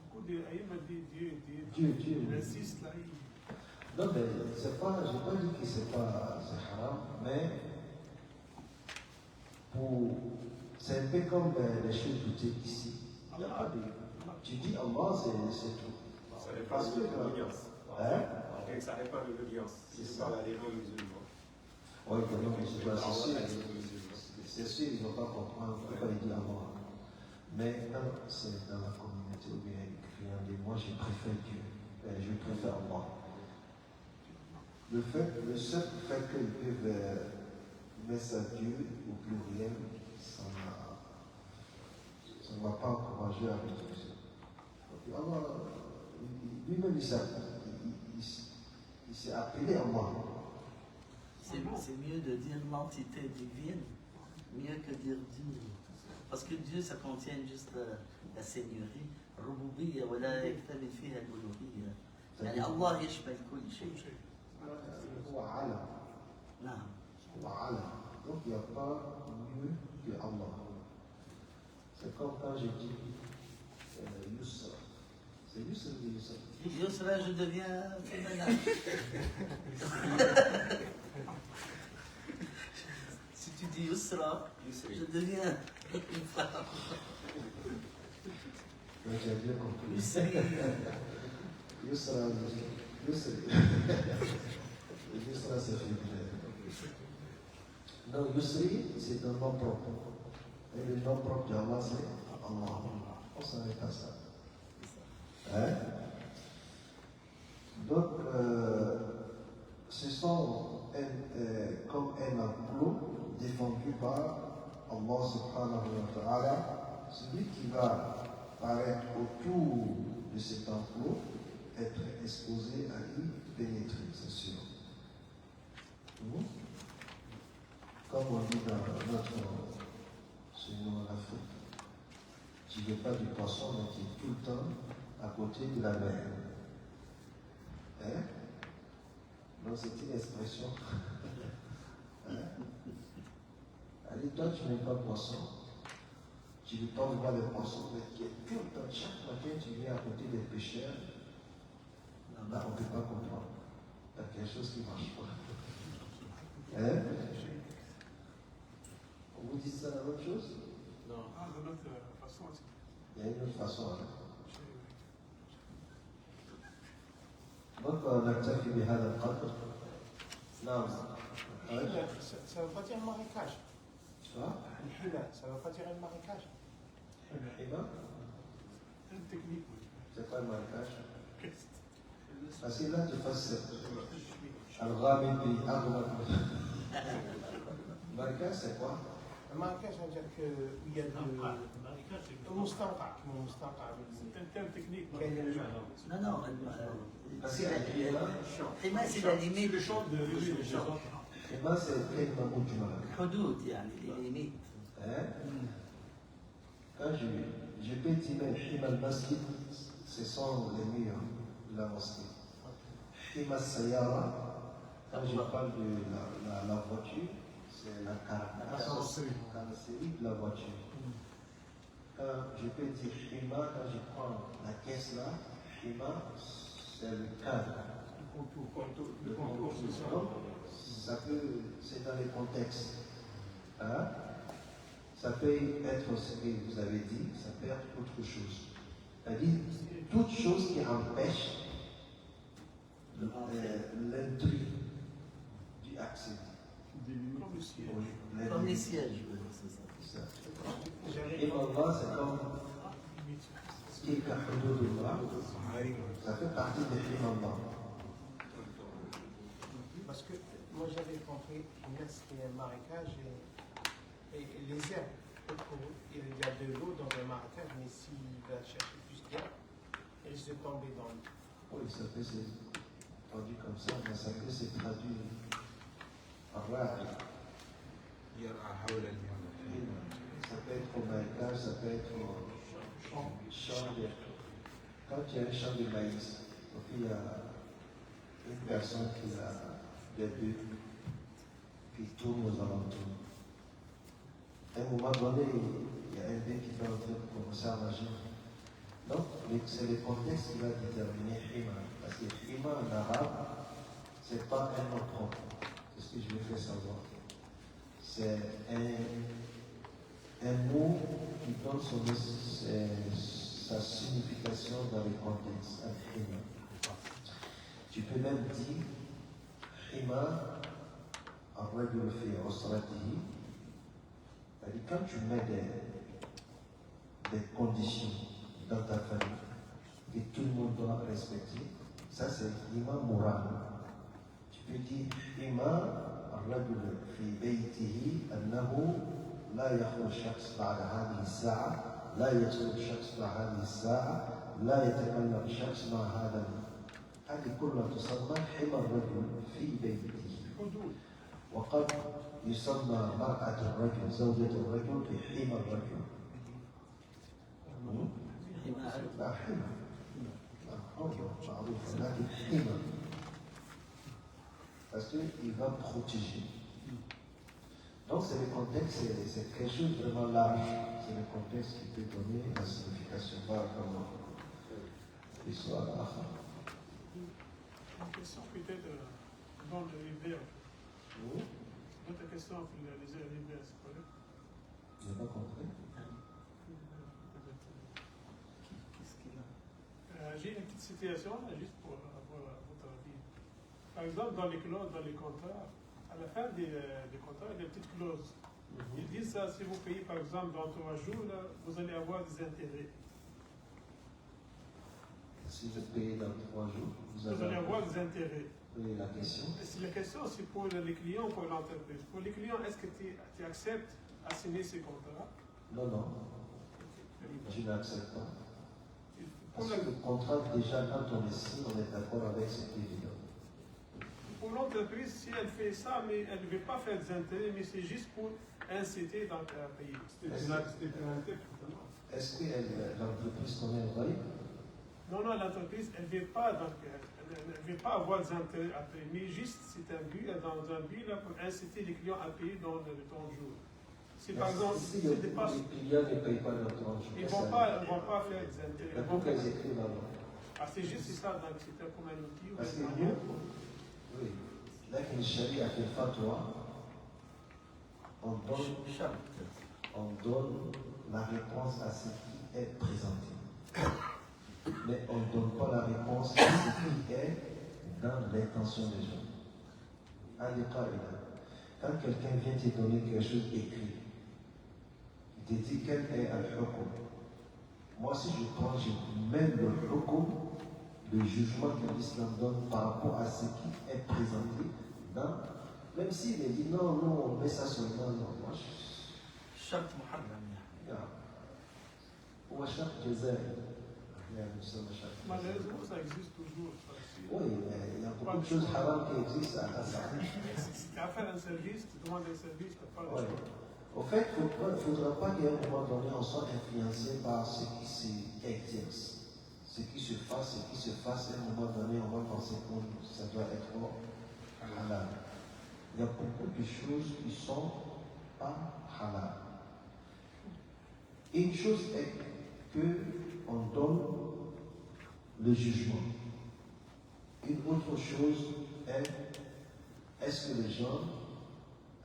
Speaker 4: beaucoup d'ayim disent Dieu. Il insiste là.
Speaker 1: Non, mais c'est pas, je n'ai pas dit que c'est haram, mais c'est un peu comme les choses doutées ici. Il n'y a pas de. Tu dis Allah, c'est tout.
Speaker 2: Ça n'est pas
Speaker 1: Parce que.
Speaker 2: de l'obédience.
Speaker 1: Hein?
Speaker 2: Donc, ça n'est pas de l'obédience.
Speaker 1: C'est
Speaker 2: C'est
Speaker 1: ça.
Speaker 2: pas les non-musulmans.
Speaker 1: Oui, non, mais c'est
Speaker 2: Allah
Speaker 1: sûr.
Speaker 2: reste musulman.
Speaker 1: C'est sûr, ils ne vont pas comprendre pourquoi il dit Allah. Mais quand c'est dans la communauté où il y a une client dit moi je préfère Dieu, je préfère Allah. Le seul fait qu'ils peuvent mettre ça Dieu au pluriel, ça ne va pas encourager à l'autre. Allah, lui-même, il s'est appelé Allah.
Speaker 3: C'est mieux de dire l'entité divine, mieux que dire Dieu. Parce que Dieu, ça contient juste la seigneurie. ربوبية ولا يكتمل فيها الألوهية. يعني الله يشمل كل شيء.
Speaker 1: هو علم.
Speaker 3: نعم.
Speaker 1: هو علم. Donc il n'y a pas mieux que Allah. C'est comme quand je dis Yusra. C'est Yusra ou Yusra?
Speaker 3: Yusra, je deviens féminin. Si tu dis Yusra, je deviens une femme.
Speaker 1: J'ai bien compris.
Speaker 3: Yusri.
Speaker 1: Yusra, c'est féminin. Non, Yusri, c'est un nom propre. Et le nom propre d'Allah, c'est Allah. On ne savait pas ça. Hein? Donc, ce sont comme un enclos défendu par Allah subhanahu wa ta'ala. Celui qui va paraître autour de cet enclos, être exposé à y pénétrer, c'est sûr. Comme on dit dans chez nous en Afrique, tu ne veux pas du poisson, mais tu es tout le temps à côté de la mer. Hein? Donc c'est une expression. Hein? Allez, toi tu n'aimes pas le poisson. Tu ne veux pas voir le poisson, mais tu es tout le temps, chaque matin tu viens à côté des pêcheurs. Là on ne peut pas comprendre. Il y a quelque chose qui ne marche pas. Hein? On vous dit ça la même chose?
Speaker 4: Non. Ah, de notre façon aussi.
Speaker 1: Il y a une autre façon. Hein? Donc, نكتفي بهذا القدر. نعم.
Speaker 5: Ça ne veut pas dire marécage.
Speaker 1: Quoi?
Speaker 5: Ça ne veut pas dire un marécage.
Speaker 1: الحمى
Speaker 4: Une technique, oui.
Speaker 1: c'est quoi le marécage? Parce que là tu fasses الغامض بأغمض. Marécage c'est quoi?
Speaker 5: Un marécage, ça veut dire qu'il y a de. المستنقع كما المستنقع
Speaker 4: C'est un terme technique.
Speaker 5: Quel est le genre?
Speaker 3: Non, non.
Speaker 1: Parce
Speaker 3: C'est
Speaker 1: que
Speaker 3: la c'est la limite.
Speaker 4: Le champ de l'autre.
Speaker 1: الحمى c'est كلمة مجملة.
Speaker 3: حدود يعني les limites.
Speaker 1: Hein? Quand je peux dire même الحمى المسجد, ce sont les murs de la mosquée. الحمى السيارة, quand je parle de la voiture, c'est la carrosserie de la voiture. Quand je peux dire Hima, quand je prends la caisse là, Hima, c'est le cadre. Le contour, ça peut, c'est dans les contextes. Hein? Ça peut être ce que vous avez dit, ça peut être autre chose. C'est-à-dire, toute chose qui empêche l'intrus du accès.
Speaker 3: Comme les sièges, c'est ça.
Speaker 1: Et Allah, c'est comme ce qui est Hududullah, ça fait partie des Allah.
Speaker 5: Parce que moi j'avais compris que c'était un marécage et les herbes. Il y a de l'eau dans un marécage, mais s'il va chercher plus d'herbe, il risque de tomber dans l'eau.
Speaker 1: Oui, ça peut se traduire comme ça, mais ça peut se traduire par là. Ça peut être au marécage, ça peut être au champ de... Quand il y a un champ de maïs, donc il y a une personne qui a des bœufs qui tournent aux alentours. À un moment donné, il y a un bœuf qui est en train de commencer à nager. Donc, c'est le contexte qui va déterminer Hima. Parce que Hima en arabe, ce n'est pas un nom propre. C'est ce que je vais faire savoir. C'est un mot qui donne sa signification dans les contextes. Al-Hima. Tu peux même dire Hima al-rajul fi usratihi. C'est-à-dire quand tu mets des conditions dans ta famille que tout le monde doit respecter, ça c'est Hima moral. Tu peux dire Hima الرجل في بيته أنه لا يخرج شخص بعد هذه الساعة، لا يدخل شخص بعد هذه الساعة، لا يتكلم شخص مع هذا. هذه كلها تسمى حمى الرجل في بيته. وقد يسمى مرأة الرجل زوجة الرجل بحمى الرجل. لا حمى معروف لكن حمى parce qu'il va protéger. Donc c'est le contexte, c'est quelque chose de vraiment large. C'est le contexte qui peut donner la signification. Comme l'histoire de l'Akhar.
Speaker 4: Une question peut-être dans le verbes.
Speaker 1: Oui.
Speaker 4: Notre question, les verbes, c'est correct?
Speaker 1: Je n'ai pas compris.
Speaker 3: Qu'est-ce qu'il a?
Speaker 4: J'ai une petite situation, juste pour avoir votre avis. Par exemple, dans les clauses, dans les contrats, à la fin des contrats, il y a des petites clauses. Ils disent ça, si vous payez par exemple dans 3 jours, là, vous allez avoir des intérêts.
Speaker 1: Si vous payez dans 3 jours, vous
Speaker 4: allez avoir des intérêts.
Speaker 1: Et la question
Speaker 4: La question, c'est pour les clients ou pour l'entreprise. Pour les clients, est-ce que tu acceptes à signer ces contrats?
Speaker 1: Non. Je n'accepte pas. Parce
Speaker 4: Pour
Speaker 1: que le contrat, déjà, quand on le signe, on est d'accord avec ce qui est dedans.
Speaker 4: Pour l'entreprise, si elle fait ça, mais elle ne veut pas faire des intérêts, mais c'est juste pour inciter dans le pays.
Speaker 1: Est-ce que l'entreprise connaît le bail?
Speaker 4: Non, l'entreprise, elle ne veut pas, avoir des intérêts à payer, mais juste c'est un but, dans un but là, pour inciter les clients à payer dans le temps de jour. Si par exemple,
Speaker 1: si les clients ne payent pas dans 30 jours,
Speaker 4: ils ne vont pas faire des intérêts.
Speaker 1: Mais pourquoi ils écrivent là-bas?
Speaker 4: C'est juste ça, donc c'était comme un outil.
Speaker 1: Parce que nous, oui, là qu'une chérie a fait fatwa, on donne la réponse à ce qui est présenté. Mais on ne donne pas la réponse à ce qui est dans l'intention des gens. Quand quelqu'un vient te donner quelque chose écrit, il te dit quel est al-hukum. Moi, si je prends, je mets le hukum, le jugement que l'islam donne par rapport à ce qui est présenté dans. Même s'il est dit non, on met ça sur le non, moi je.
Speaker 3: Charte muharram.
Speaker 1: Ou à chaque jazair.
Speaker 4: Malheureusement, ça existe toujours.
Speaker 1: Oui, mais il y a beaucoup de choses haram qui existent à ça.
Speaker 4: Si tu as fait un service, tu demandes un service, tu n'as pas le choix.
Speaker 1: Au fait, il ne faudra pas qu'à un moment donné, on soit influencé par ce qui s'exerce. Ce qui se fasse, à un moment donné, on va penser que ça doit être halal. Il y a beaucoup de choses qui sont pas halal. Une chose est qu'on donne le jugement. Une autre chose est-ce que les gens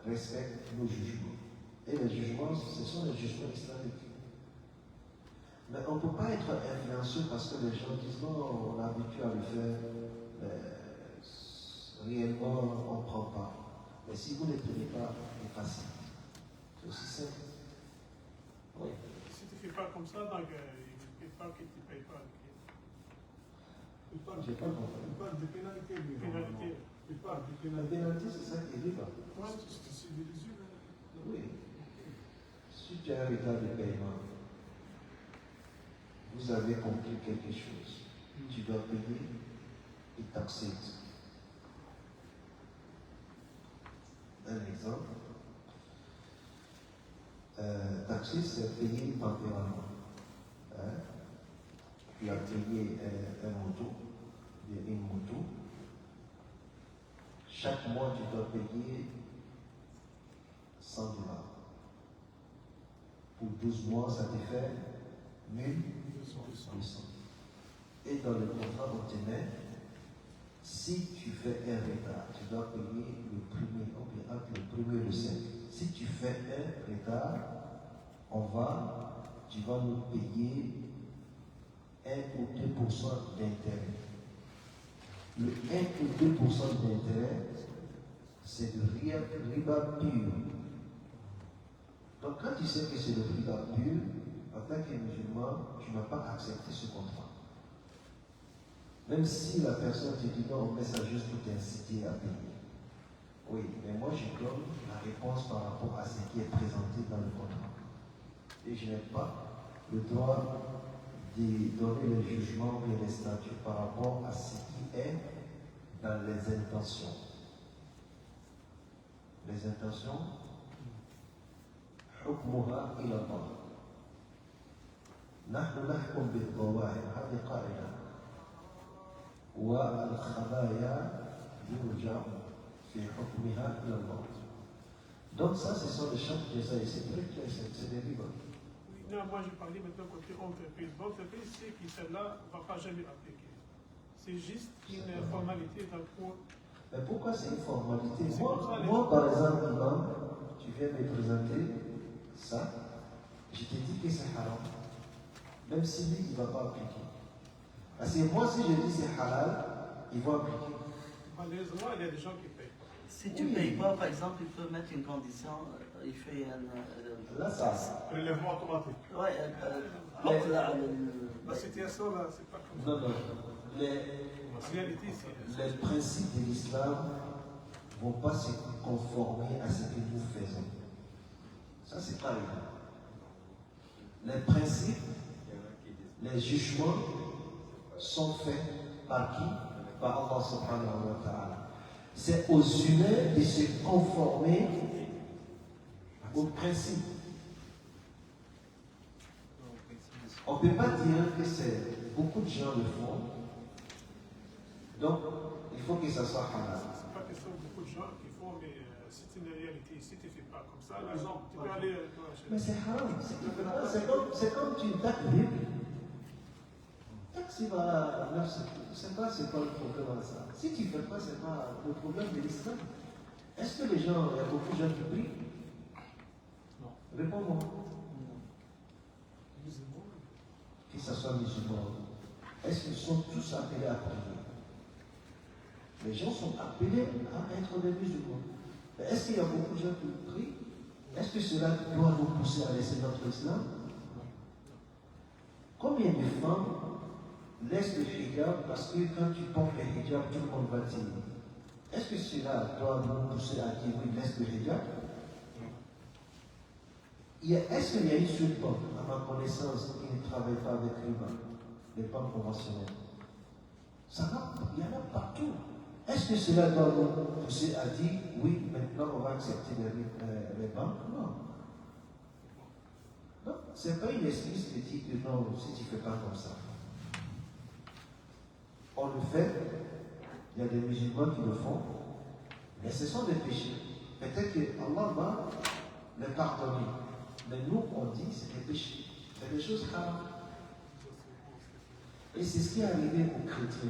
Speaker 1: respectent nos jugements? Et les jugements, ce sont les jugements islamiques. Mais on ne peut pas être influencé parce que les gens disent non, on a habitué à le faire, réellement on ne prend pas. Mais si vous ne prenez pas, c'est facile. C'est aussi simple. Oui.
Speaker 4: Si tu ne fais pas comme ça, donc il ne fait pas que tu ne payes pas.
Speaker 1: J'ai pas compris.
Speaker 6: Il parle de pénalité.
Speaker 4: Pénalité.
Speaker 6: Il parle de
Speaker 1: La
Speaker 6: pénalité.
Speaker 1: pénalité, c'est ça qui est libre.
Speaker 6: Moi, c'est des yeux.
Speaker 1: Oui. Si tu as un retard de paiement, vous avez compris quelque chose. Tu dois payer et taxer. Un exemple. Taxer, c'est payer temporairement. Tu as payé une moto. Chaque mois, tu dois payer 100 $. Pour 12 mois, ça te fait 1200. Et dans le contrat, on te met, si tu fais un retard, tu dois payer le premier, entre le premier et le 5. Si tu fais un retard, tu vas nous payer 1 ou 2% d'intérêt. Le 1 ou 2% d'intérêt, c'est de riba pur. Donc quand tu sais que c'est le riba pur, en tant que musulman, tu n'as pas accepté ce contrat. Même si la personne te dit non, mais ça juste pour t'inciter à payer. Oui, mais moi je donne la réponse par rapport à ce qui est présenté dans le contrat. Et je n'ai pas le droit de donner le jugement et les statuts par rapport à ce qui est dans les intentions. Les intentions, حكمها إلى الله. نحن نحكم بالظواهر، هذه قاعدة. والخبايا يرجع في حكمها إلى الله. Donc ça, ce sont les champs de ça, et c'est très clair, c'est des ribas.
Speaker 4: Non, moi je parlais maintenant côté entreprise. L'entreprise sait que celle-là ne va pas jamais appliquer. C'est juste une formalité dans le cours.
Speaker 1: Mais pourquoi c'est une formalité?
Speaker 4: C'est comme ça,
Speaker 1: Moi, par exemple, imam, tu viens me présenter ça, je te dis que c'est haram. Même si lui, il ne va pas appliquer. Parce que moi, si je dis c'est halal, il va appliquer.
Speaker 4: Malheureusement, il y a des gens qui payent.
Speaker 3: Si tu ne payes pas, par exemple, il peut mettre une condition, il fait un...
Speaker 1: Là, ça.
Speaker 6: Prélèvement automatique.
Speaker 3: Ouais,
Speaker 4: La situation là, c'est pas comme ça.
Speaker 1: Non, non.
Speaker 4: La réalité, c'est.
Speaker 1: Les principes de l'islam ne vont pas se conformer à ce que nous faisons. Ça, c'est pas évident. Les principes, les jugements sont faits par qui? Par Allah subhanahu wa ta'ala. C'est aux humains de se conformer aux principes. On ne peut pas dire que c'est beaucoup de gens le font. Donc, il faut que ça soit halal.
Speaker 4: C'est pas question de beaucoup de gens qui font, mais c'est une réalité. Si tu ne fais pas comme ça, par exemple, tu peux aller.
Speaker 1: Mais c'est haram. C'est comme tu taxes libre. Taxe va à 900. C'est pas le problème à ça. Si tu ne fais pas, c'est pas le problème de l'islam. Est-ce que les gens, il y a beaucoup de gens qui prient?
Speaker 3: Non.
Speaker 1: Réponds-moi. Que ce soit musulman. Est-ce qu'ils sont tous appelés à prier? Les gens sont appelés à être des musulmans. Mais est-ce qu'il y a beaucoup de gens qui prient? Est-ce que cela doit nous pousser à laisser notre islam? Combien de femmes laissent le hijab parce que quand tu portes le hijab, tout le monde va dire? Est-ce que cela doit nous pousser à dire oui, laisse le hijab? Est-ce qu'il y a une seule banque, à ma connaissance, qui ne travaille pas avec les banques conventionnelles? Il y en a partout. Est-ce que cela doit nous pousser à dire oui, maintenant on va accepter les banques? Non. Non, ce n'est pas une excuse de dire que non, si tu ne fais pas comme ça. On le fait, il y a des musulmans qui le font, mais ce sont des péchés. Peut-être que Allah va les pardonner. Mais nous, on dit c'est des péchés. C'est des choses graves. Et c'est ce qui est arrivé aux chrétiens.